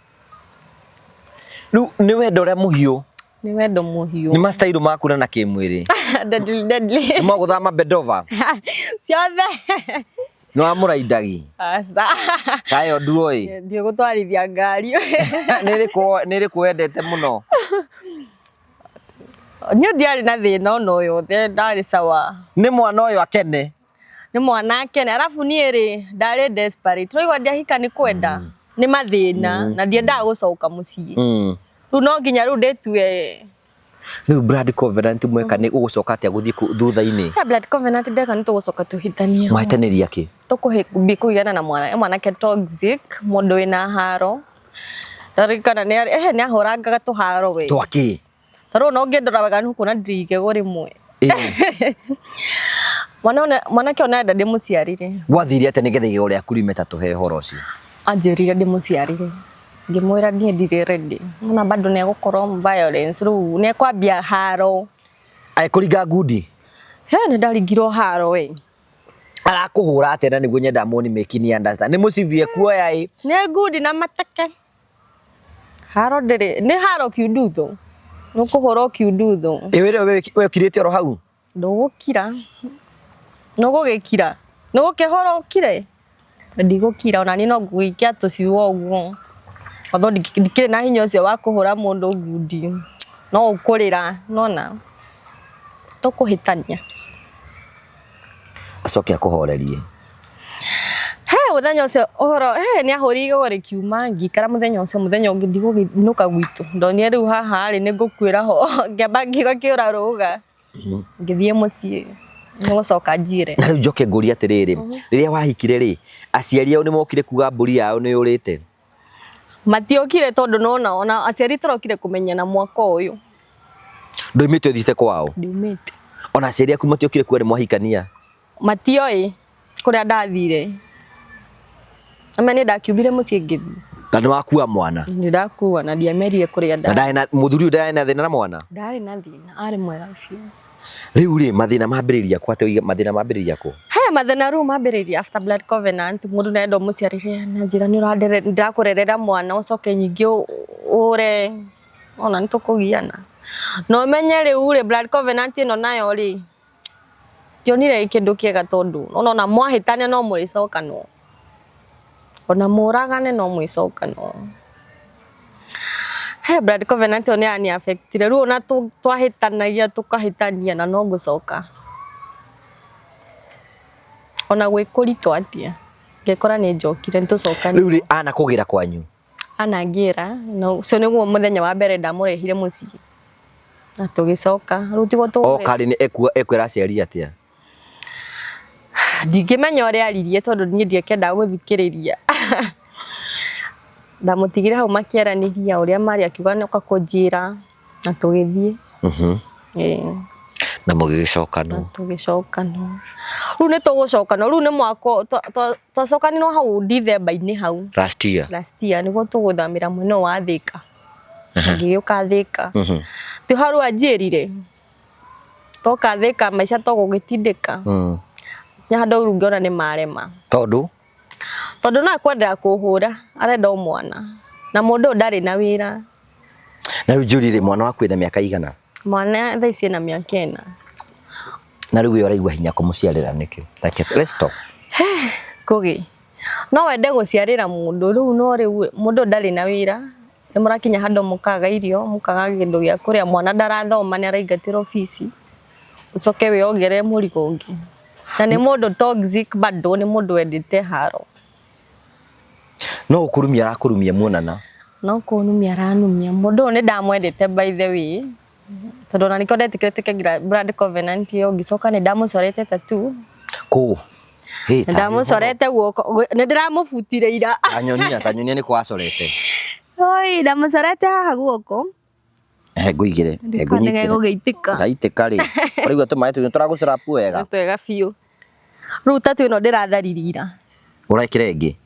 riu ni wendo ria muhiu ni wendo muhiu ni mastairu makuna na kimwiri deadly mo guthama bedova ciothe no amuraidagi asa kayo nduoi ndio gutwarithia ngari niri kuendete muno nyo ndiari na thina no yo ndari sawa ni mwana uyu akene ni mwana akene arafu nieri ndari desperate twaigwa ndiahika ni kwenda ni mathina na ndiendaga gucoka mucii ru no nginya ru ndetue riu blood covenant mweka ni ugucoka atia guthii thutha-ini blood covenant ndeka ni tugucoka tuhitania mahitaniria ki tukuhimbi kuigana na mwanake toxic mundu wina haro tarikana ni ahorangaga tuharo we twaki taru no ngendora wega nuku na ndirige guri mwe mwanake ona nda ndimuciarire gwathire ate nigetha igego ria kurimeta tuhe horo ucio anjirire ndimuciarire ngimwira nie ndire ready na bado ne gukorwo violence ru ne kwambia haro kuringa ngundi ni ndaringirwo haro we arakuhura ate na niguo nyenda moni mekini understand ni mucivie kuoya i ne ngundi na mateke haro ndire ni haro kiundutho nukuhoro kiundutho we kirite ro hau ndugukira nugugikira nugukihoro kire ndigukira ona ni no nguikia tuciwo uguo although ndikire na hinya ucio wa kuhura mundu ngundi no ukurira nona tukuhitania acoke akuhorerie muthenya ucio uhoro ni ahuri igori kiuma ngikara muthenya ucio muthenya ungi ndigugithinuka gwitu ndonire riu haha ri ningukwira ho ngiamba ngigo kiura ruga ngithie mucii ngucoka njire na riu njoke nguria atiriri riria wahikire ri aciari au ni mokire kuga mburi yao ni urite matiokire tondu nona aciari turokire kumenyana mwaka uyu ndoimite uthite kwao ndiumite ona aciari aku matiokire kuga ni mwahikania matioi kuria ndathire amani ndakiubire mucii ngithi kana wakua mwana ni ndakua na ndiamerire kuria nda na na muthuri ndari na thina na mwana ndari na thina ari mwega biu riu ri mathina mambiriria kwa te mathina mambiriria ku mathina ru mambiriria after blood covenant mundu nendo muciarire na njira ni urandere ndakurerera mwana ucoke nyingi ure ona nitukugiana no menye riu ri blood covenant ino nayo ri tionire kindu kiega tondu ona mwahitania no muricokano ona muragane no mwicokano blood covenant oni ani affectire ru ona twahitanagia tukahitania na no gucoka ona gwikuritu atia ngekora ni njokire ntucokani riu ana kugira kwanyu ana ngira no cio niguo muthenya wa mbere ndamurehire mucii na tugicoka ru tigo tu o kari ni ekwira aciari atia ndingimenya uria aririe tondu nie ndiekenda guthikiriria ndamutigire hau makieranigia uria mari akiuga noka kunjira na tugithie na mugicokano tugicokano ru ni tugucokano ru ni mwako twacokani no hau December-ini hau last year niguo tuguthamira mwena wa Thika ngiuka Thika ti haru anjirire toka Thika maica tugugitindika nyahanda uru ngiona ni marema tondu na kwenda kuhura arenda mwana na mundu ndari na wira na rujurire mwana waku ina miaka igana mwana thaici na miaka 4 na riu uraigua hinya kumuciarira niki let's stop kugi no wende guciarira mundu riu no riu mundu ndari na wira ni murakinya hando mukaga irio mukaga gindu gia kuria mwana ndarathoma ni araigatira ofisi ucoke wiogere murigo ungi na ni mundu toxic bado ni mundu wendete haro no ukurumia arakurumia muonana no kunumia aranumia mundu ni ndamwendete by the way tondu na nikode tikirete blood covenant yo gicoka ni ndamucorete tattoo ku ndamucorete guoko ni ndiramufutire ira tanyonia ni kwacorete oi ndamucorete haha guoko nguigire ngunyite gugeitika gaitika ri urigwa tumai tu turagucora pu wega twega biu ru tattoo ino ndiratharirira urekire ingi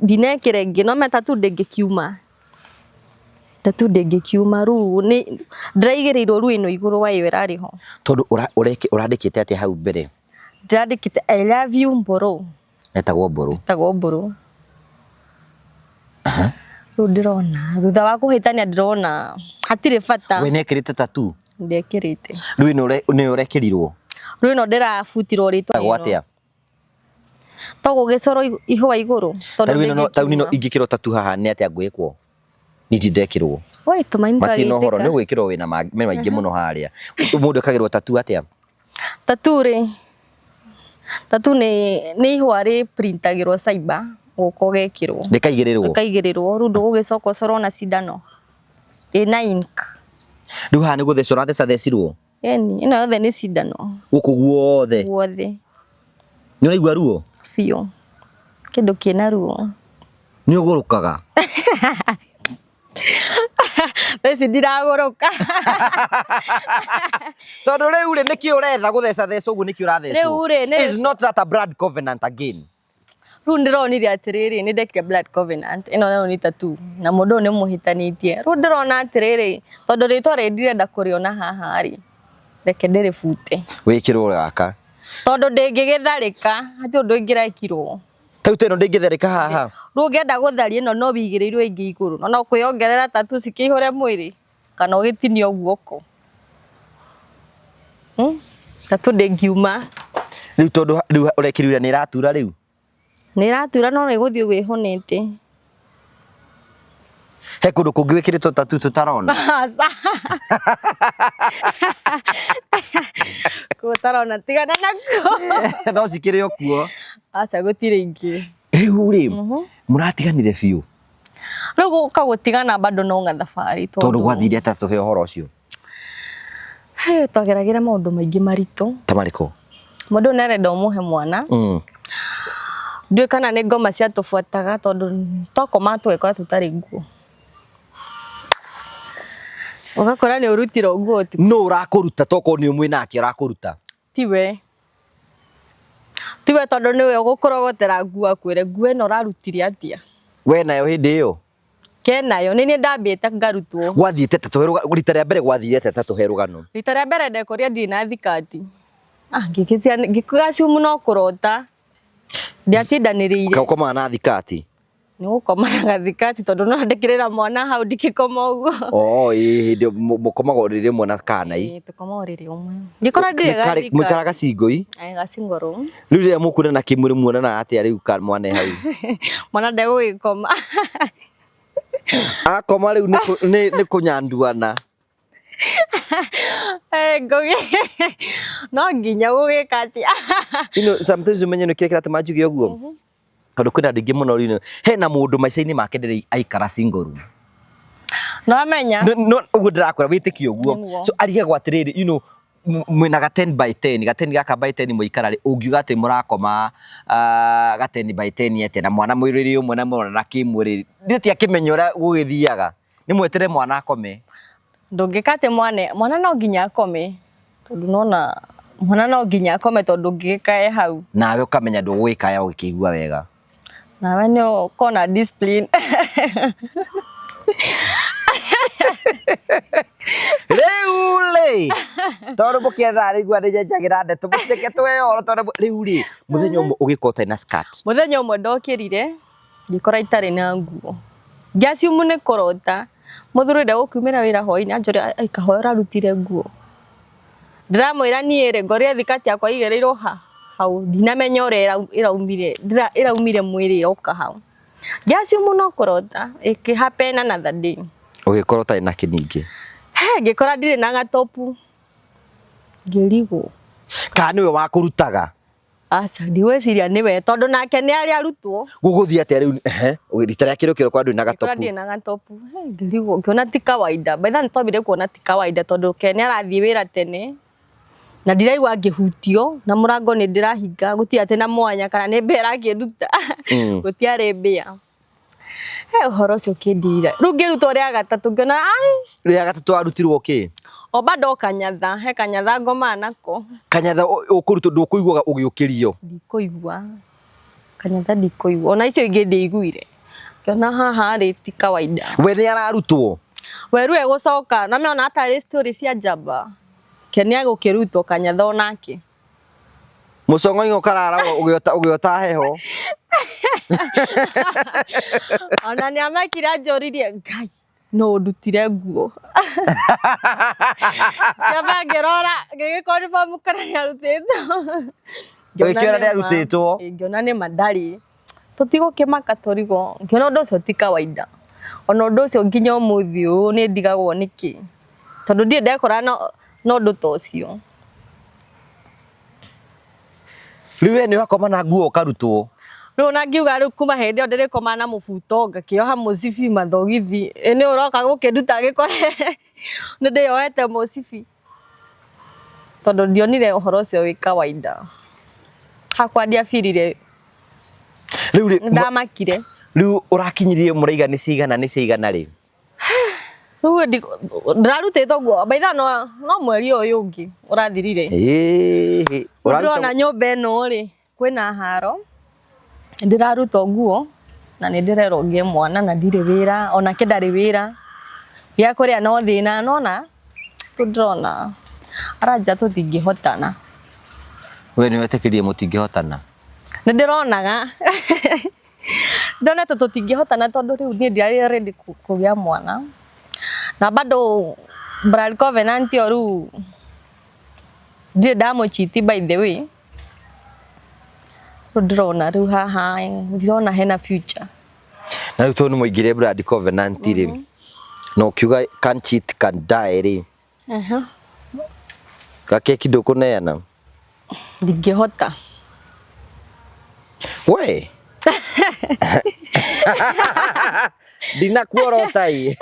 ndinekire ingi no me tattoo ndingikiuma ru ni ndiraigiriirwo ru ino iguru wa iyo irariho tondu urandikite ati hau mbere ndandikite I love you mburu etagwo mburu ru ndirona thutha wa kuhitania ndirona hatire bata we nekirite tattoo ndekirite ru ino ni urekirirwo ru ino ndirafutirwo ritwa ino atia togo gicoro ihwa iguru tondu nino ingikiro tattoo haha ni atia ngwikwo niti ndekirwo oi tumaini matino horo ni gwikirwo wina maingi muno haria mundu akagirwo tattoo atia tattoo ni ihwa ri printagirwo cyber guko gekirwo ndikaigirirwo ru ndugugicoka coro na cindano ina ink riu haha ni guthecwo thecirwo ino yothe ni cindano guku guothe ni uraigua ruo biu kindu kina ruo ni ugurukaga basi ndiraguruka tondu riu ri niki uretha gutheca uguo niki urathecwo riu ri is not that a blood covenant again ru ndironire atiriri ni ndekire blood covenant ino nayo ni tattoo na mundu ni muhitanitie ru ndirona atiriri tondu ritwa ndirenda kuriona haha ri reke ndirifute wikirwo gaka tondu ndingigitharika hati undu ingirekirwo teno ndingithereka haha ru ngenda gutharia ino no bigirirwo ingi iguru no kwiongerera tattoo cikihure mwiri kana ugitinio guoko tattoo ndingiuma riu tondu riu urekirira ni iratura riu no niguthii wihonete he kundu kungi wikiritwo tattoo tutarona Gutarona tigana nako. No cikire okuo. Aca gutire ingi. Riu ri muratiganire biu. Riu gutigana bado no nga thabari tondu gwathire ta tuhe horo ucio. Twageragira maundu maingi maritu. Ta mariko. Mundu nerenda umuhe mwana. Ndiwe kana ni ngoma cia tufuataga tondu twakoma twekora tutari nguo. Ugakora ni urutira nguo ti. No urakuruta toko ni umwe nake urakuruta. Tiwe tondu niwe ugukorogotera nguo akwire nguo no rarutire atia. We nayo hindi iyo. Kenayo nini ndambite ngarutwo. Gwathiite ta tuheruga rita ria mbere gwathiire ta tuherugano. Rita ria mbere ndekoria ndina thikati. Ngikugasi muno kurota. Ndiatindaniriire. Ukakoma na thikati. Ni gukoma na thikati tondu no ndikirira mwana hau ndikikoma uguo. Hindi mukomago riri mwana kana i. Tukoma riri umwe. Ngikora ndire gathika. Mwikaraga cingoi. Gacingoro. Riu ria mukuna na kimuri muonana atia riu mwana hau. Mwana ndegugikoma. Akoma riu ni kunyanduana. Ngoge. No nginya gugika atia. Sometimes umenye no kire kiratu majugi uguo. Tondu kwina andu ingi muno rino hena mundu maica-ini make ndiri aikara single. No amenya. No uguo ndirakora witikio uguo. So arigagwo atiriri mwina ga 10 by 10 ga 10 gaka by 10 muikara ri ungiuga ati murakoma ga 10 by 10 ete na mwana mwiriri umwe na mwana na kimwiri nditi akimenya ura gugithiaga ni mwetere mwana akome. Ndungikate mwana no nginya akome tondu nona mwana no nginya akome tondu ngikae hau nawe ukamenya ndugwikaya ugikigua wega nawe ni ukona discipline. Riu tondu mukienda rigua ndijenjagira ndeto mutike tweyoro tondu riu ri muthenya umwe ugikota na skirt. Muthenya umwe ndokirire ngikora itari na nguo ngiaciumu ni kurota Muthuri ndagukumira wira hoi-ini anjore aikahoera rutire nguo. Ndiramwira niere ngoria thikati yakwa igereirwo hau ndinamenya uria iraumire mwiri oka hau. Ngiaciumu no kurota happen another day. Ugikorota ina kiningi. Ngikora ndire na gatopu. Ngirigo. Kana niwe wakurutaga? Asa ndiweciria niwe tondu nake ni ari arutwo. Guguthia ati riu rita ria kirukiro kwa ndu na gatopu. Ndire na gatopu. Ngirigo ngiona ti kawaida. By then twambire kuona ti kawaida tondu Kenya arathie wira tene. Na ndiraigua ngihutio na murango ni ndirahinga gutia ati na mwanya kana ni mbera ngiruta. Gutiare mbia. Uhoro ucio kindira. Riu ngiruta ria gatatu ngiona ria gatatu arutirwo ki? O bado kanyatha, he kanyatha ngoma nako. Kanyatha ukurutu ndukuiguaga ugiukirio? Ndikuigua. Kanyatha ndikuigua. Ona icio ingi ndiiguire. Ngiona haha ri ti kawaida. We ni ararutwo? We riu egucoka na me ona atari story cia njamba. Kenia gukirutwo kanyatha onake. Mucongo karara ugiota heho. Ona ni amakira njoririe ngai no ndutire nguo. Kaba ngerora gigikonfirm kana ni arutitwo. Ngiona ni arutitwo. Ngiona ni mandari. Tutigo kimaka torigo. Ngiona undu ucio ti kawaida. Ona undu ucio nginya umuthi uyu ni ndigagwo niki. Tondu ndie ndekora no undu ta ucio. Riu ni wakoma na nguo ukarutwo? Riu na ngiuga riu kuma hindi ndire koma na mubuto ngakioha mucibi mathogithi ni uroka gukinduta gikore ni ndiyohete mucibi tondu ndionire uhoro ucio wi kawaida hakwa ndiafirire riu ndamakire. Riu urakinyirie muraiga ni cigana ri? Riu ndarutitwo nguo baitha no mweri uyu ungi urathirire. Urona nyumba ino ri kwina haro ndirarutwo nguo na ni ndirerwo ngie mwana na ndire wira ona kendari wira ya kuria no thina nona ndrona araja tutingihotana. We ni wetekirie mutingihotana? Ni ndironaga ndona tutingihotana tondu riu ni ndirari ready kugia mwana na bado blood covenant oru ndire ndamuchiti by the way. Ndrona riu haha ndirona hena future. Na riu tonu muigire blood covenant ri no kiuga can cheat can die ri. Gake kidogo neana ndingĩhota. We ndinakuorotai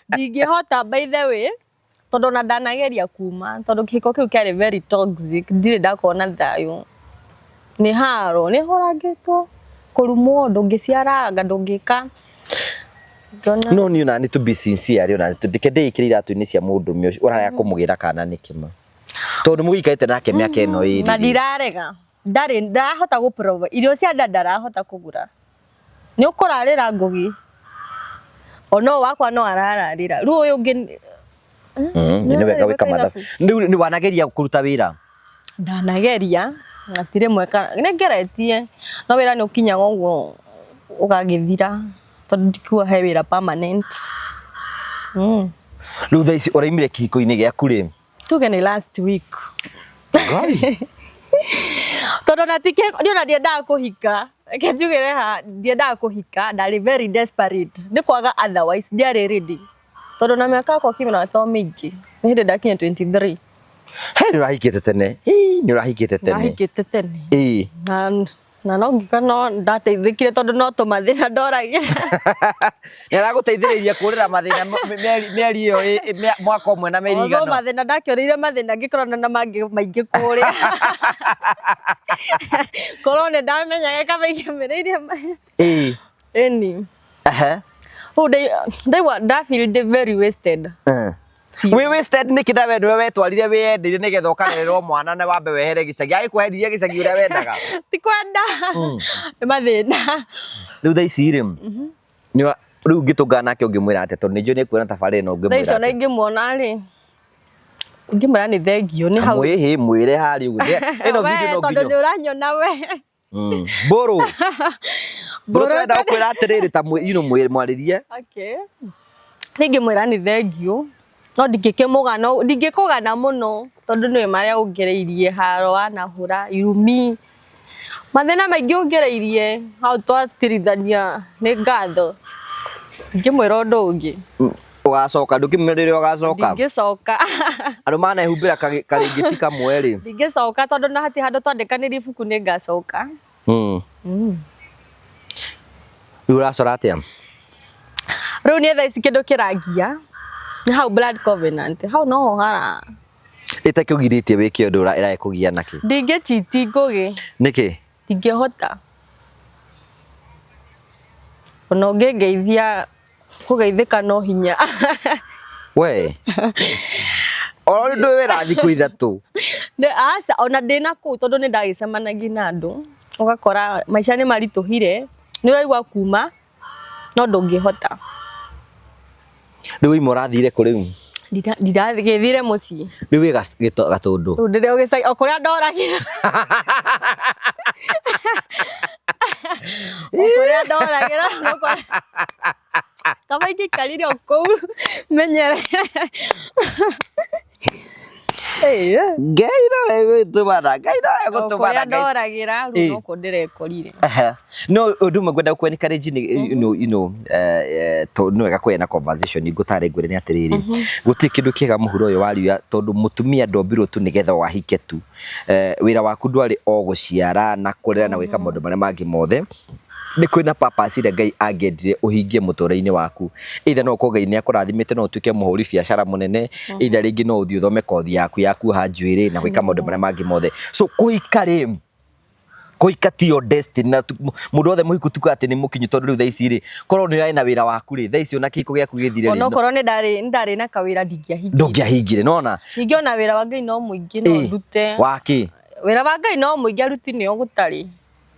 ndingĩhota by the way tondũ na ndanageria kuma tondũ kĩhiko kĩu kĩarĩ very toxic ndirĩ ndakona thayũ nĩ haro nĩ horagĩtwo kũrumwo ndũngĩciaranga ndũngĩka no niĩ ona nĩ to be sincere ona ndike ndĩkĩrĩ iratũ-inĩ cia mũndũ mĩocio ũraya kũmũgĩra kana nĩ kĩma tondũ mũgĩikarĩte nake mĩaka ĩno ĩrĩ na ndirarega ndarahota gũprova irio cia nda ndarahota kũgũra nĩ ũkũrarĩra ngũgi ono wakwa no arararĩra rĩu ũyũ ũngĩ nĩ wega wĩka mathabu nĩ wanageria kũruta wĩra ndanageria ngatirĩ mweka nĩ ngeretie no wĩra nĩ ũkinyaga ũguo ũgagĩthira tondũ ndikuga he wĩra permanent rĩu thaa ici ũraimire kĩhiko-inĩ gĩaku rĩ tuge nĩ last week tondũ ndiona ndiendaga kũhika reke njugĩre ha ndiendaga kũhika ndarĩ very desperate nĩ kwaga otherwise ndiarĩ ready tondũ na mĩaka yakwa kĩmera to mĩingĩ nĩ hĩndĩ ndakinya 23 he nĩ ũrahikĩte tene nĩ ũrahikĩte tene na no ngĩka no ndateithĩkire tondũ no tũmathĩna ndoragĩra nĩ aragũteithĩrĩria kũrĩra mathĩna mĩeri ĩyo mwaka ũmwe na mĩeri igana mathĩna ndakĩũrĩire mathĩna ngĩkorana na mangĩ maingĩ kũrĩa korwo nĩ ndamenyaga kaba ingĩmĩrĩirie ĩni rĩu ndafeel very wasted we wasted nĩ kĩnda we nĩwe wetwarire wĩyendeire nĩgetha ũkarererwo mwana na wambe wehere gĩcagi agĩkũhendirie gĩcagi ũrĩa wendaga ti kwenda nĩ mathĩna rĩu thaa ici rĩ rĩu ngĩtũngana nake ũngĩmwĩra atĩa tondũ nĩnjũĩ nĩkuona tabarĩra ĩno ũngĩmwĩra thaa icio na ingĩmuona rĩ ngĩmwĩra nĩ thengio nĩ hau mwĩre harĩ ũguo ĩno video no tondũ nĩ ũranyona we mbũrũ twenda gũkwĩra atĩrĩrĩ ta mwarĩrie ingĩmwĩra nĩ thengio no ndingĩkũgana mũno tondũ nĩwe marĩa ũngereirie haro wanahũra irumi mathĩna maingĩ ũngereirie hau twatirithania nĩ ngatho ngĩmwĩra ũndũ ũngĩ ũgacoka ndũkĩmenya rĩrĩa ũgacoka ndingĩcoka andũ manaehumbĩra karĩngĩti kamwe rĩ ndingĩcoka tondũ na hati handũ twandĩkanĩria ibuku nĩ ngacoka rĩu ũracora atĩa rĩu niĩ thaa ici kĩndũ kĩrangia nĩ hau blood covenant hau no hara ĩtakĩũgirĩtie wĩke ũndũ ĩrakũgia nakĩ ndingĩchiti ngũgĩ nĩkĩ ndingĩhota ona ũngĩngeithia kũgeithĩka no hinya we oro ndũ wĩra thikũ ithatũ aca ona ndĩna kũu tondũ nĩ ndagĩcemanagia na andũ ũgakora maica nĩ maritũhire nĩ ũraigua kuma no ndũngĩhota rĩu ima ũrathire kũ rĩu ndigagĩthire mũciĩ rĩu wĩ Gatũndũ rĩu ndĩrĩ ũgĩcagi o kũrĩa ndoragĩra o kũrĩa ndoragĩra kaba ingĩkarire o kũu menyere Ngai no egũtũmana kũrĩa ndoragĩra rĩu no kũ ndĩrekorire no ũndũ ũmwe ngwenda gũkũ encourage nĩ wega kũgĩa na conversation ngũtarĩ ngwĩre nĩ atĩrĩrĩ gũtirĩ kĩndũ kĩega mũhuro ũyũ wa riũa tondũ mũtumia ndombirwo tu nĩgetha wahike tu wĩra waku ndwarĩ o gũciara na kũrera na gwĩka maũndũ marĩa mangĩ mothe nĩ kwĩna purpose ĩrĩa Ngai angĩendire ũhingie mũtũũrĩre-inĩ waku either no Ngai nĩ akũrathimĩte no ũtuĩke mũhũri biacara mũnene either rĩngĩ no ũthiĩ ũthome kothi yaku ya kuoha njuĩrĩ na gwĩka maũndũ marĩa mangĩ mothe so kũhika ti your destiny na mũndũ wothe mũhiku tuko atĩ nĩ mũkinyu tondũ rĩu thaa ici rĩ korwo nĩ ũrarĩ na wĩra waku rĩ thaa ici ona kĩhiko gĩaku gĩthire rĩ onokorwo nĩ ndarĩ na kawĩra ndũngĩahingire nona ningĩ ona wĩra wa Ngai no mũingĩ no ndute wakĩ wĩra wa Ngai no mũingĩ aruti nĩo gũtarĩ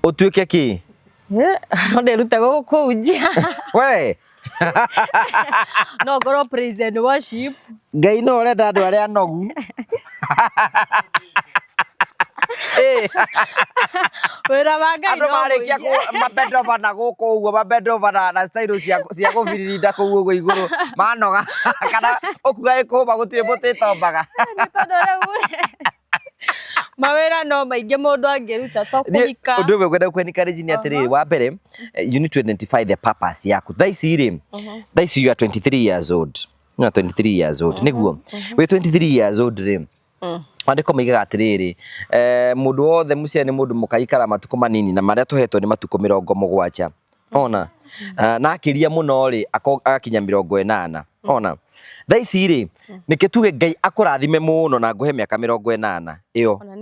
ũtuĩke kĩ no ndĩrute gũkũnjia we no ngorwo praise and worship Ngai no ũrenda andũ arĩa anogu wĩra wa Ngai no andũ marĩkia mabendova na gũkũ ũguo mabendova na style cia gũbiririnda kũu ũguo igũrũ manoga kana ũkuga ĩkũma gũtirĩ mũtĩtombaga mawĩra no maingĩ mũndũ angĩruta to kũhika ũndũ ũmwe ngwenda gũkũ-encourage nĩ atĩrĩrĩ wa mbere you need to identify the purpose yaku thaa ici rĩ thaa ici you are 23 years old nĩguo wĩ 23 years old rĩ Andiko migaga atiriri mundu wothe mucie ni mundu mukaikara matuko manini na maria tuhetwo ni matuko 70 ona na akiria muno ri akinya 80 ona thaa ici ri nike tuge Ngai akurathime muno na nguhe miaka 80 iyo ona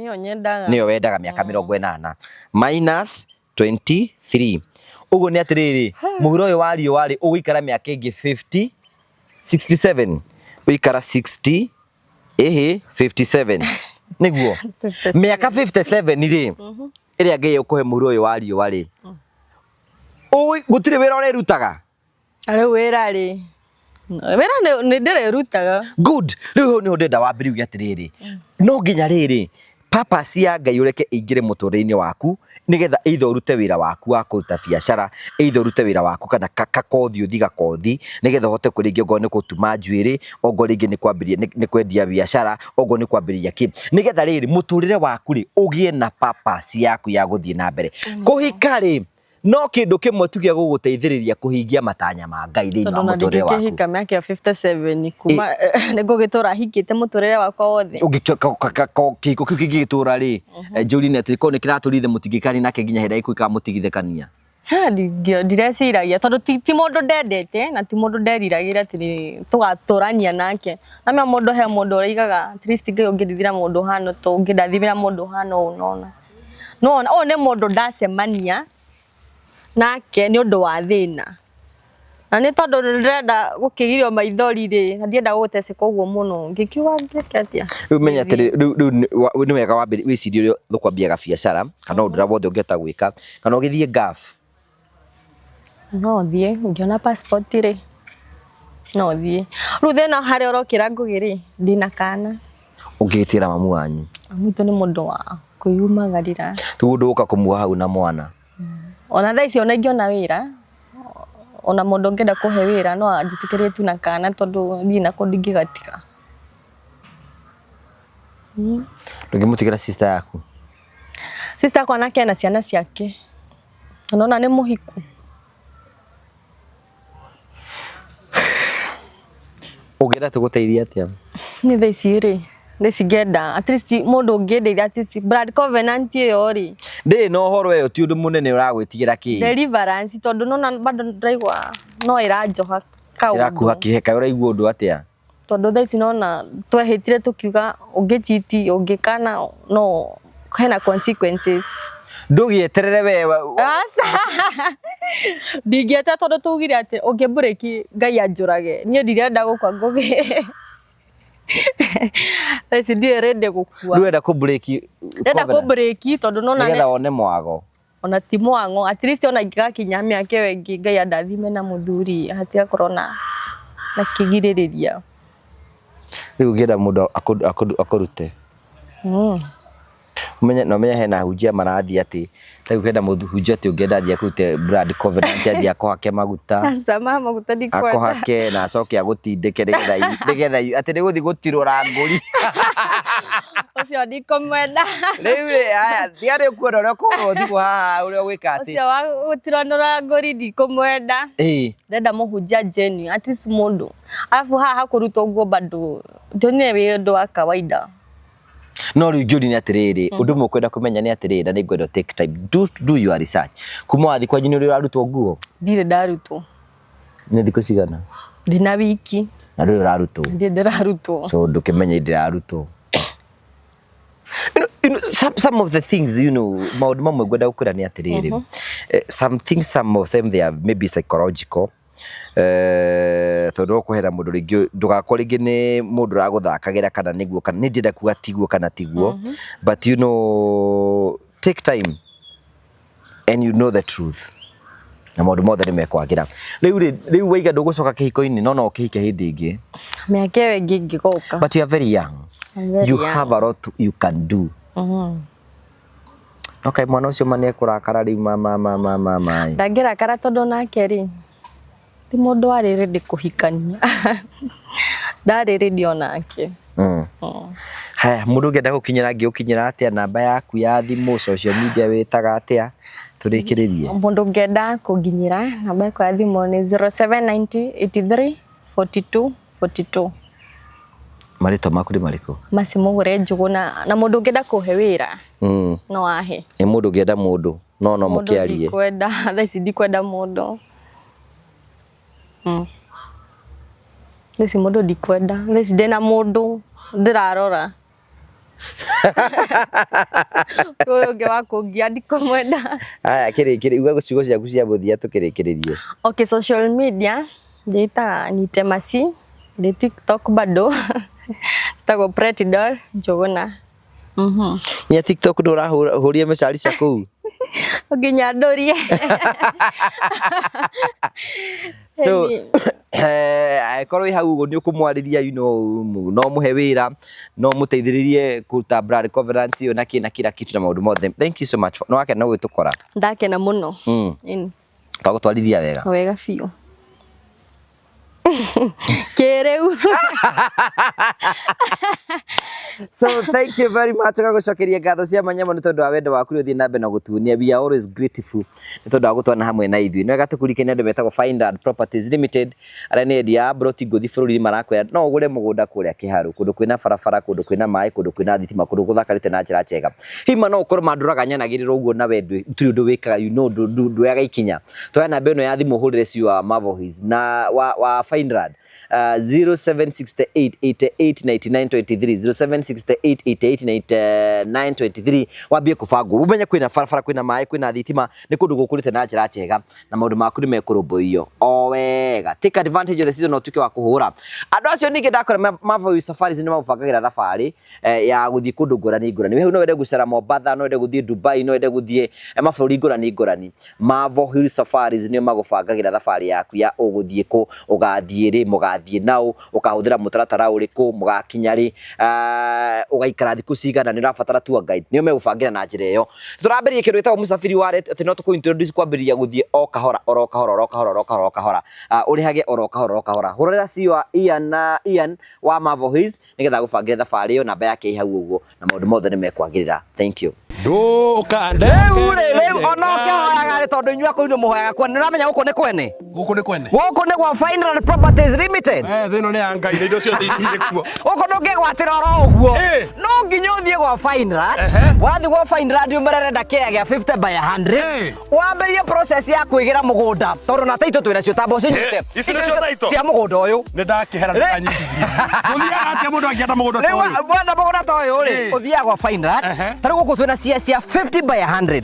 niyo wendaga miaka 80 minus 23 ugo ni atiriri muhuro uyu wari ugikara miaka ingi 50 67 uikara 60 57 niguo miaka 57 ri iria Ngai ukuhe muhuro uyu wari oi gutire wira urerutaga ari wira ni ndirerutaga good riu ni ndenda wambiri ugi atiriri no nginya riri purpose ya Ngai ureke ingire muturire-ini waku nigetha either urute wira waku wa kuruta biacara either urute wira waku kana kakothi uthiga kothi nigetha uhote kuringia ngo ni gutuma njuiri ogo ringi ni kwambiria ni kwendia biacara ogo ni kwambiria ki nigetha riri muturire waku ri ugie na purpose yaku ya guthie na mbere kuhika ri no kindu kimwe tu gia guguteithiriria kuhingia matanya ma Ngai thiini wa muturire waku ukihika miaka 57 kuma nigugitura hikite muturire wakwa wothe kiko kigitura ri njuri ati ko ni kiraturithe mutigikani nake nginya hera iku ikamutigithekania ndireciiragia tondu ti mundu ndendete na ti mundu nderiragira ati tugaturania nake na me mundu he mundu urigaga at least Ngai ungirithira mundu hano to ungidathimira mundu hano unona no ne mundu ndacemania nake ni undu wa thina na ni tondu ndirenda gukigirio maithori ri na ndienda guteceka uguo muno ngikiuga ngeke atia riu menya atiri riu ni wega wambiri wicirie ukwambia biacara kana undura wothe ungiota gwika kana ugithie gaf no thie ngiona passport ri no thie riu thina hari urokira ngugiri ndina kana ungitira mamu wanyu amuto ni mundu wa kuyumagarira tu nduka kumuha hau na mwana ona thaa ici ona ingiona wira ona mundu ngenda kuhe wira no anjitikirie tu na kana tondu thina kundingigatika ndungimutigira sister yaku yakwa nake na ciana ciake ona ni muhiku ugenda tuguteithia atia ni thaa ici ri ngenda at least mundu ungendeithia at least blood covenant iyo ri ndi no horo weyo ti undu munene uragwitigira ki deliverance tondu nona bado ndaigua no iranjoha kaundu irakuha kiheka uraigua undu atia tondu thaa ici nona twehitire tukiuga ungichiti ungikana no hena consequences ndugieterere wewe asa ndigete tondu tugire ati ungibureki Ngai anjurage nie ndirenda gukwa ngugi esi ndiye rende gukua ndwenda ku break tondu nona nigetha one mwago ona ti mwango at least ona igakinya miaka wengi Ngai andathime na muthuri hatia corona na kigiririria riu ngenda mundu akurute menya hena hujia marathi ati ta ukenda muthunjia ati ungenda thia kurute blood covenant athi akohake maguta sama maguta ndikwenda akohake na acoke agutindike nigetha ati niguthi gutirura nguri ucio ndikumwenda riu aya thiari kuona uria kuona thigo haha uria gwika ati ucio wa gutiranura nguri ndikumwenda ndenda muhunjia genuine at least mundu alafu haha kurutwo nguo bado ndionire wi undu wa kawaida no riu njuri ni atiriri undu mukwenda kumenya ni atiriri na ni ngwenda take time do your research kuma wathi kwa jini uri urarutwo nguo ndire ndarutwo ni thikũ cigana ndina wiki na riu urarutwo ndirarutwo so ndukimenya ndirarutwo some of the things maundu mamwe ngwenda gukwira ni atiriri some of them they are maybe psychological tondu kuhera mundu ringi ndugakwo ringi ni mundu raguthakagira kana niguo kana ni ndenda kuga tiguo kana tiguo but take time and the truth na maundu mothe ni mekwagira riu waiga ndugucoka kihiko-ini no ukihike hindi ingi miaka wengi ngiguka but you are very young you have a lot you can do okay mwana ucio mane kurakara riu mama ndangirakara tondu nake ri ti mundu ari ready kuhikania ndari ready onake haya mundu ngenda gukinyira ngiukinyira atia namba yaku ya thimu social media witaga atia turikiririe mundu ngenda kunginyira namba yakwa ya thimu ni 0790 83 42 42 Marito maku ri mariko? Masi mugure njuguna na mundu ngenda kuhe wira. No ahe. Mundu ngenda mundu no mukiarie. Mundu kwenda thaici ndikwenda mundu. Thaici mundu ndikwenda. Thaici ndina mundu ndirarora. Royo nge wakungia ndikumwenda. Aya kiri uga gucigo ciaku cia muthia tukirikiririe. Okay, social media ndita nite masi ndi TikTok bado. Stago pretty doll njuguna. Ya TikTok ndurahuria mecari cia kuu. Nginya ndorie. So korwo hau uguo ni ukumwariria no muhe wira no muteithiririe kuruta brand covenant yo na kila kitu na maundu mothe. Thank you so much. No wake no witukora. Ndakena muno. Twagutwarithia wega. Wega fiu. Kereu. So thank you very much gagucokeria ngatho cia manyama ni tondu wa wendo waku uthi na mbena gutunia. We are always grateful ni tondu wa gutwana hamwe na ithui. No gatukurikania andu betagwo Find Properties Limited ara ni endia broti nguthi bururi marakwenda no ugure mugunda kuria Kiharu kundu kwina barabara kundu kwina mai kundu kwina thitima kundu guthakarite na njira njega. Hima no ukorwo manduraga nyanagirira uguo na wendu turi undu wikaga nduyaga ikinya. Twa namba ino ya thimu hurire ciwa Marvel's na wa Find 0768889923 wambie kubangu umenye kwina barabara kwina mai kwina thitima ni kundu gukurite na njira njega na maundu maku ni mekurumbuiyo o wega. Take advantage of the season otuke wa kuhura andu acio ningi ndakora Marvel's safaris ni mabubangagira thabari ya guthii kundu ngurani ngurani. Wewe no wende gucera Mombasa no wende guthii Dubai no wende guthii maburi ngurani Marvel's safaris ni magubangagira thabari yaku ya uguthii ku ugathii ri mugathii nao ukahuthira mutaratara uriku mugakinya ri ugaikara thiku cigana ni rabatara tour guide nio megubangira na njira iyo. Turambirie kindu gitagwo musafiri wallet ati no tukuintroduce kwambiria guthii o kahora urihage oro kahora hurira ciwa Ian wa Marvel's nigetha gubangira thabari iyo namba yake ihau uguo na maundu mothe ni mekwagirira. Thank you. Ndukande Rĩu onoke hoyaga rĩ tondu inyua kũu nĩ mũhoyaga kwene nĩramenya gũkũ nĩ kwene gũkũ nĩ gwa Find Properties Limited thĩno nĩ ya Ngai na indo ciothe irĩ kuo gũkũ ndũngĩgwatĩra oro ũguo no nginya ũthiĩ gwa Find wathiĩ gwa Find umererenda kĩa gĩa 50 by 100 wambĩrie process ya kwĩgĩra mũgũnda tondu na taito twĩna cio tambo cinyite ici nĩcio taito cia mũgũnda ũyũ nĩ ndakĩhera ndanyitithia mũthiaga atĩa mũndũ angĩenda mũgũnda ta ũyũ wenda mũgũnda ta ũyũ rĩ ũthiaga gwa Find tarĩ gũkũ twĩna cia 50 by 100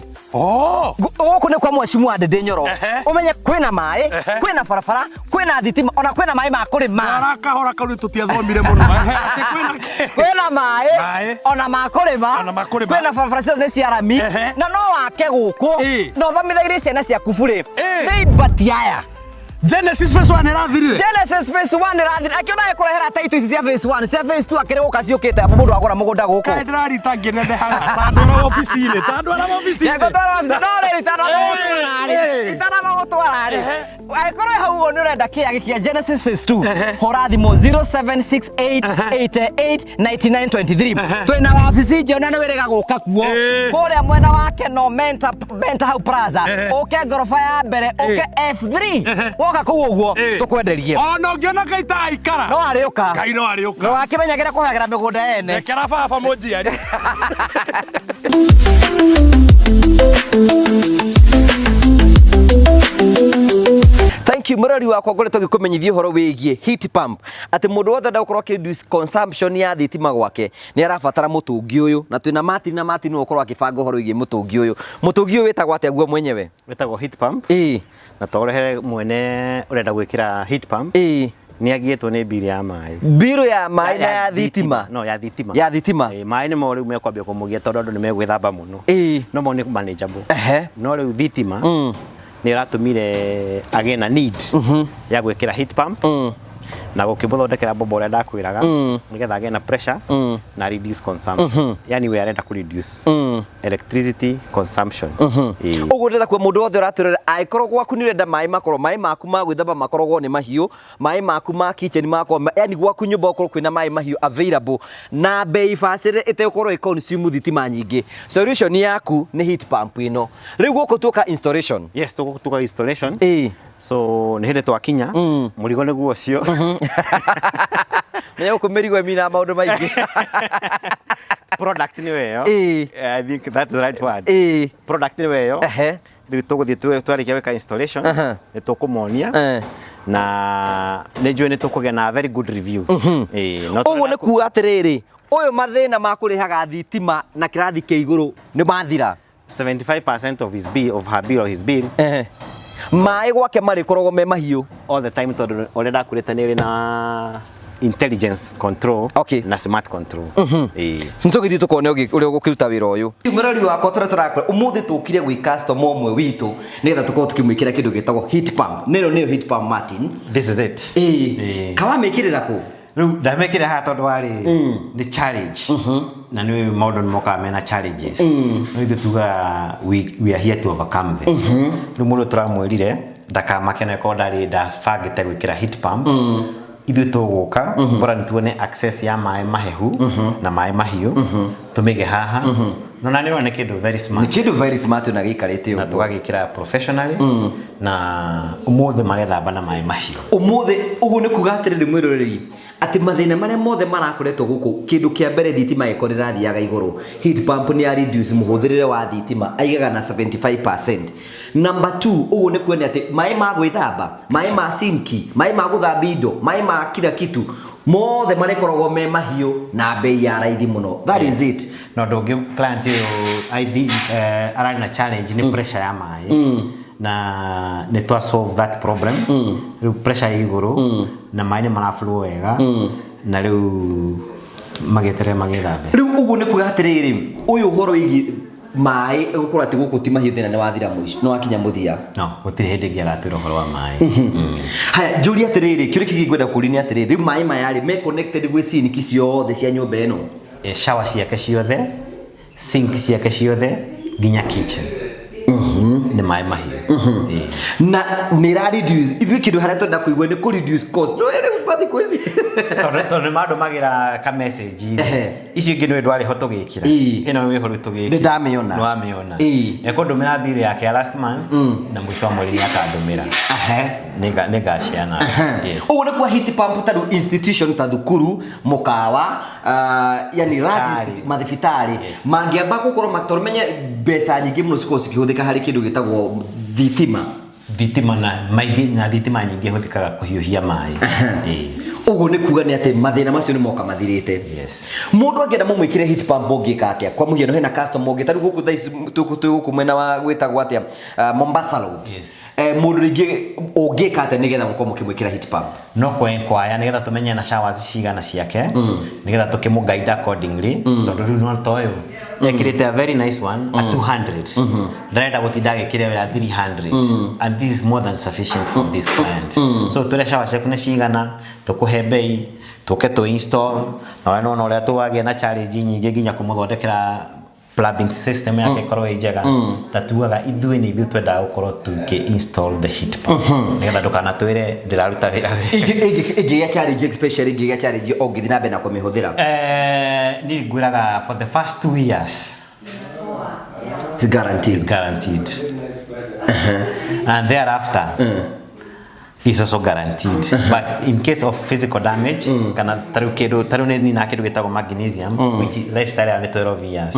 gũkũ nĩ kwa mwecimu andĩ nyoro ũmenye kwĩna maĩ kwĩna barabara kwĩna thitima ona kwĩna maĩ ma kũrĩma arakahora kau nĩ tũtiathomire mũno atĩ kwĩna maĩ ona ma kũrĩma kwĩna barabara ciothe nĩ cia rami na no wake gũkũ na ũthomithagĩrie ciana ciaku burĩ nĩ ibati aya Genesis phase 1 irathirire Genesis phase 1 irathirire akiona ekurehera taito ici cia phase 1 cia phase 2 akire guka ciukite mundu agura mugunda guku kai ndirarita nginende haga tandora office-ini yego tandora office no rĩ itana magutwara rĩ aikorwo hau ũguo nĩ ũrenda kĩa gĩkia Genesis phase 2 hora thimo 0768889923 twina wabici njona nĩ wĩrĩga guka kuo kũrĩa mwena wake no Menta hau Plaza uke ngorofa ya mbere uke F3 woka kuu uguo tukwenderie ona ungiona kaita aikara no ariuka kai no ariuka no akimenyagira kuhagira migunda ene ekera baba munjiari Thank you murari wakwa ngoretwo gikumenyithia horo wigie heat pump ati mundu wothe ndagukorwo reduce consumption ya thitima gwake ni arabatara mutungi uyu na twina Martin no ukorwo akibanga horo wigie mutungi uyu witagwo atia guo mwenyewe wetagwo heat pump na torehere mwene urenda gwikira heat pump ni agietwo ni bill ya mai na ya thitima no ya thitima mai ni mo riu mekwambia kumugia tondu andu ni megwithamba muno no mo ni manageable no riu thitima ni ratumire agena need ya gwikira heat pump na gukimuthondekera bomba uria ndakwiraga nigetha agena na pressure na reduce consumption yani we arenda ku reduce electricity consumption uguo ndetha kwa mundu wothe uraturira aikorwo gwaku ni urenda mai maku ma gwithamba makorogwo ni mahiu mai maku ma kitchen mako yani gwaku nyumba ukorwo kwina mai mahiu available na bei facile itekorwo consume thitima nyingi solution yaku ni heat pump ino riu guku tuka installation yes tuka installation so ni hindi twakinya murigo niguo cio Nyo kumirigo mina maundu maingi product ni weyo I think that's the right word product ni weyo riu tuguthie twarikia weka installation ni tukumonia na nejwe ni tukugia na very good review uguo ni kuga atiriri uyu mathina ma kurihaga thitima na kirathi kia iguru ni mathira 75% of his bill, of her bill or his bill mai gwake mari korogo me mahiu all the time tondu orenda kuretanire na intelligence control na smart control ntugithi tukone uri gukiruta wira uyu murori wakwa turakora umuthi tukire gwi customer omwe witu nigetha tukorwo tukimwikira kindu gitagwo heat pump nero niyo heat pump Martin this is it kawa mekirira ku riu ndamekire ha tondu wari ni challenge na ni maundu moka mena challenges no ithu tuga we are here to overcome them riu mundu turamwirire ndakamake ko ndari ndabangite gwikira heat pump ithu tuguka bora nituone access ya mai mahehu na mai mahiu tumige haha no na ni kindu very smart ni kindu very smart na gikarite na tugagikira professionally na umuthi marethamba na mai mahiu umuthi ugu ni kugatirire mwiroreri ati mathina maria mothe marakoretwo guku kindu kia mbere thitima iko rirathiaga iguru heat pump ni ya reduce muhuthirire wa thitima aigaga na 75%. Number 2 ugu ni kuone ati mai ma gwithamba mai ma sinki mai ma guthamba indo mai ma kila kitu mothe marekoragwo me mahiu na bei ya raithi muno that is it no dogi client I think arana challenge ni pressure ya mai na ne to solve that problem riu pressure iguru na mai ni maraflow wega na riu magetere magithambe riu ugu ni kugatiriri uyu horo igi mai gukora ati guku ti mahiu thina ni wathira muico no akinya muthia no gutire hindi ngia gatiro horo wa mai haya juri atiriri kire kigigwenda kuri ni atiriri mai mayari me connected gwi sink ciothe cia nyumba eno shower ciake ciothe sink ciake ciothe nginya kitchen ni mai mahiu na ni reduce if kindu haria tonda kuigwa ni ku reduce cost no ere bathi kwezi tondu mando magira ka message icio ingi nwe ndwari hoto gikira ino we horu tugikira ndamiona no amiona ekodumira bill yake ya last month na mwisho wa mwezi akadumira nega ciana yes ugu ni kwa heat pump tadu institution ta thukuru mukawa yani rajist mathibitari mangiamba gukorwo matormenye mbeca nyingi muno ciko cikihuthika hari kindu gitagwo thitima na maingi na thitima nyingi huthikaga kuhiuhia mai ugu ni kuga ni ati mathina macio ni moka mathirite yes mundu angenda mumwikire heat pump ungika atia kwa muhiano hena customer ungi tari guku thaici tuku mwena wa gwitagwo atia Mombasa road yes mundu ringi ungika atia nigetha gukorwo mukimwikira heat pump no kwaya nigetha tumenye na showers cigana ciake nigetha tukimuguide accordingly tondu riu no toyo ekirite a very nice one at 200 ndrenda gutinda gikire ya 300 and this is more than sufficient for this client so tule showers ciaku ni cigana tukuhe bei tuke to install na wana no ria tuwagia na challenge nyingi nginya kumuthondekera plumbing system yake korwo ijega tatuaga ithuĩ ni ithuĩ twenda gukorwo tuki install the heat pump nigetha ndukana twire ndiraruta wira igi ya challenge especially igi ya challenge ongithi na bena kumihuthira ni ngwiraga for the first 2 years it's guaranteed and thereafter is also guaranteed but in case of physical damage kana taru ni na kidu gitagwo magnesium which lifestyle ya 12 years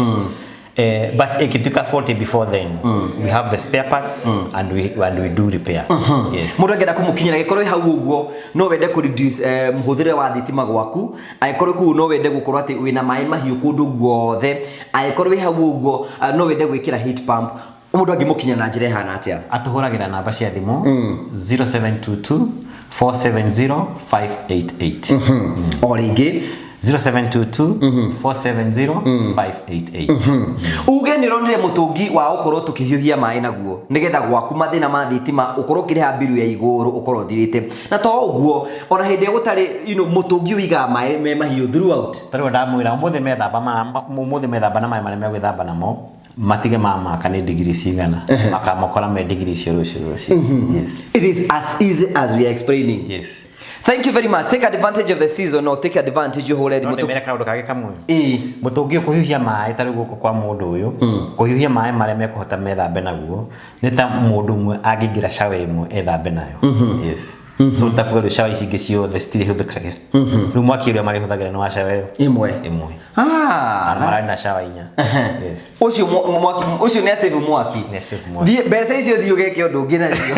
but ikituka 40 before then we have the spare parts and we do repair yes mundu angenda kumukinyira gikorwo hau uguo no wende ku reduce muhuthire wa thitima gwaku aikorwo ku no wende gukorwo ati wina mai mahiu kundu guothe aikorwo hau uguo no wende gwikira heat pump mundu angimukinya na njira hana atia atuhuragira namba cia thimu 0722 470 588 oringi 0722 470 588 uge ni ronire mutungi wa ukorwo tukihiuhia mai naguo nigetha gwaku mathina ma thitima ukorwo kiriha biru ya iguru ukorwo thirite na to uguo ona hindi gutari mutungi wiga mai me mahiu throughout tari ndamwira umuthi methamba na mai mane megwithamba namo matige mama kana degree cigana makamokora me degree cio rucio yes it is as easy as we are explaining yes Thank you very much. Take advantage of the season or take advantage hole the mutu mera kaundu kage kamwe mutungi kuhiuhia mai tari guko kwa mundu uyu kuhiuhia mai maria mekuhota methambe naguo ni ta mundu mwe agingira shawe imwe ethambe nayo yes so takuga shawa icingi ciothe citiri huthikage riu mwaki uria mari huthagira ni wa shawa imwe mara na shawa inya yes ucio mwaki ucio ne save mwaki mbeca icio thiu geke undu ngina cio.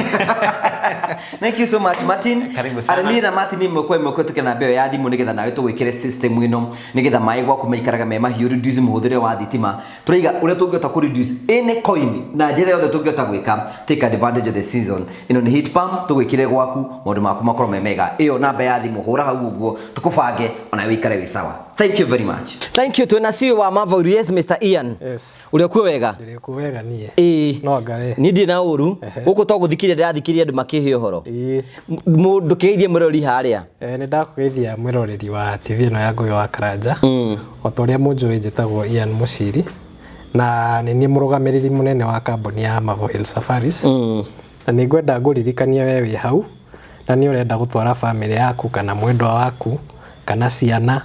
Thank you so much Martin. Arani na Martin ni mwe tukena mbeo ya thimu nigetha nawe tugwikire system ino nigetha mai gwaku maikaraga me mahiu reduce muhuthire wa thitima turaiga uria tungiota ku reduce any coin na njira yothe tungiota gwika. Take advantage of the season ino ni heat pump tugwikire gwaku maundu maku makorwo me mega. Iyo namba ya thimu hura hau uguo tukubange ona wikare wi sawa. Thank you very much. Thank you to CEO wa Muthuri. Yes Mr. Ian. Yes. Uri ku wega? Ndiri ku wega nie. No ngare. Ni ndi na uru. Guku to guthikiria ndirathikiria andu makihio horo. Mundu keithie murori haria. Ni ndakugeithia mwiroreri wa TV no ya Ngugi wa Karanja. Otoria munjui njitagwo Ian Muthuri na ni murugamiriri munene wa kambuni ya Muthuri Safaris. Na ni ngwenda nguririkania wewe wi hau na ni urenda gutwara family yaku kana mwendwa waku kana ciana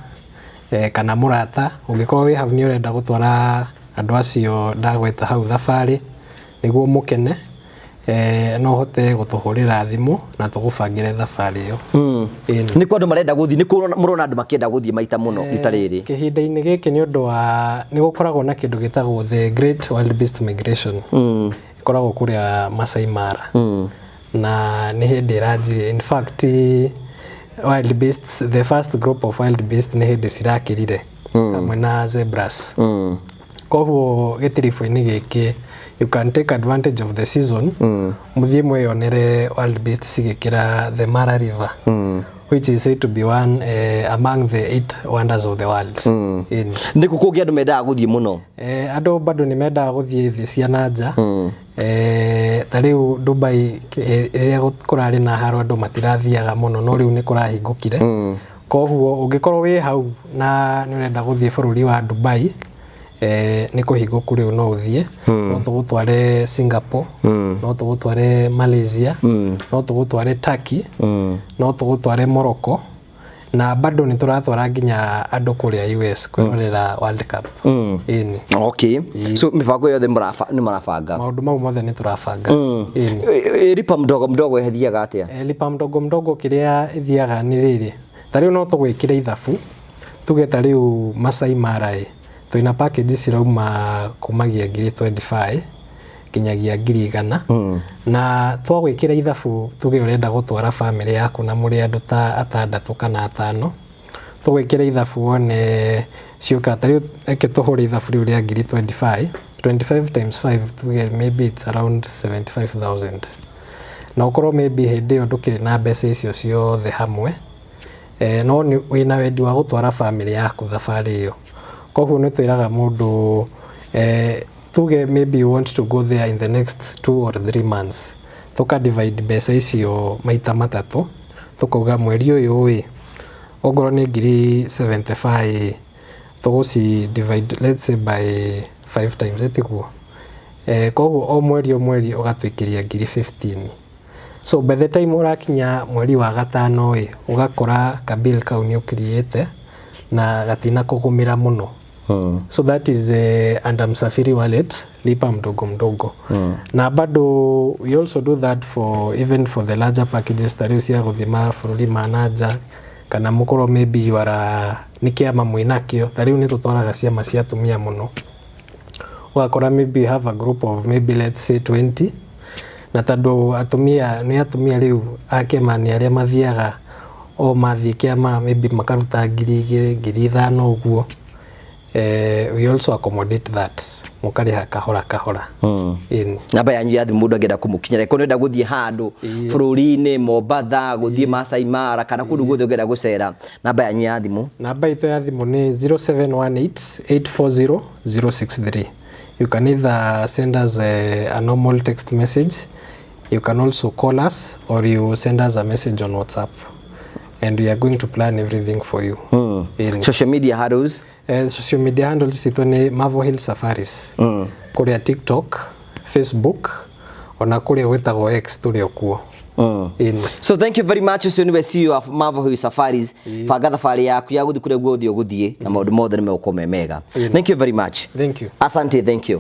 kana murata ungikorwo wi hau ni urenda gutwara andu acio ndagweta hau thabari niguo mukene no hote gutuhurira thimu na tugubangire thabari iyo ni kwa andu marenda guthii ni murona andu makienda guthii maita muno ritariri kihinda-ini giki ni undu wa ni gukoragwo na kindu gitagwo the Great Wild Beast Migration ikoragwo kuria Masai Mara na ni hindi iraji in fact wild beasts, the first group of wild beasts ni hindi cirakirire hamwe na zebras koguo gitirifu-ini giki you can take advantage of the season muthie mweyonere wild beasts cigikira the Mara River which is said to be one among the 8 wonders of the world. Ni kukugia andu mendaga guthie muno andu bado ni mendaga guthie thi cia nanja tariu Dubai iria kurari na haro andu matirathiaga muno no riu ni kurahingukire koguo ungikorwo wi hau na ni urenda guthie bururi wa Dubai ni kuhinguku riu no uthie no tugutware Singapore no tugutware Malaysia no tugutware Turkey no tugutware Morocco na bado ni turatwara nginya andu kuria US kwirorera World Cup. Okay. So mifango yothe ni marabanga. Maundu mau mothe ni turabanga. Lipa mdogo mdogo ethiaga atia? Lipa mdogo mdogo kiria ithiaga ni riri. Tariu no tugwikira ithabu. Tuge tariu Masai Mara twina package cirauma kumagia 25 kinyagia 100 na twagwikira ithabu tuge urenda gutwara family yaku na muri andu ta 6 kana 5 tugwikira ithabu one ciuka tariu ekituhuri ithabu riu ria 25 times 5 tuge maybe it's around 75,000 na ukorwo maybe hindi iyo ndukiri na mbeca icio ciothe hamwe no wina wendi wa gutwara family yaku thabari iyo koguo ni twiraga mundu tuge maybe you want to go there in the next 2 or 3 months tuka divide mbeca icio maita matatu tukuga mweri uyu wi ogoro ni 75 tuguci divide let's say by 5 times etiguo koguo o mweri ugatwikiria 15 so by the time urakinya mweri wa gatano ugakora ka bill kau ni ukiriete na gatina kugumira muno. So that is under Msafiri wallet lipa mdogo mdogo. Na bado we also do that for even for the larger packages tariu cia guthima bururi manaja kana mukoro maybe you are nikiama mwinakio tariu ni tutwaraga ciama cia atumia muno. Wakora maybe you have a group of maybe let's say 20 na tando atumia ni atumia riu akema ni aria mathiaga o mathie kiama maybe makaruta 2,000 uguo. We also accommodate that mukariha kahora namba yanyu ya thimu mundu angenda kumukinyira ko nenda guthie handu bururi-ini Mombatha guthie Masai Mara kana kundu guthie ungenda gucera namba yanyu ya thimu namba itu ya thimu ni 0718840063. You can either send us a normal text message, you can also call us or you send us a message on WhatsApp and we are going to plan everything for you. Social media handles social media handles ito ni Muthuri Safaris kuria TikTok, Facebook ona kuria wetagwo X turi okuo So thank you very much. Ucio niwe CEO of Marvel Safaris. Banga thabarĩ yaku ya guthi kuria guothe ũgũthiĩ na maũndũ mothe nĩ megũkorwo me mega. Thank you very much. Thank you. Asante, thank you.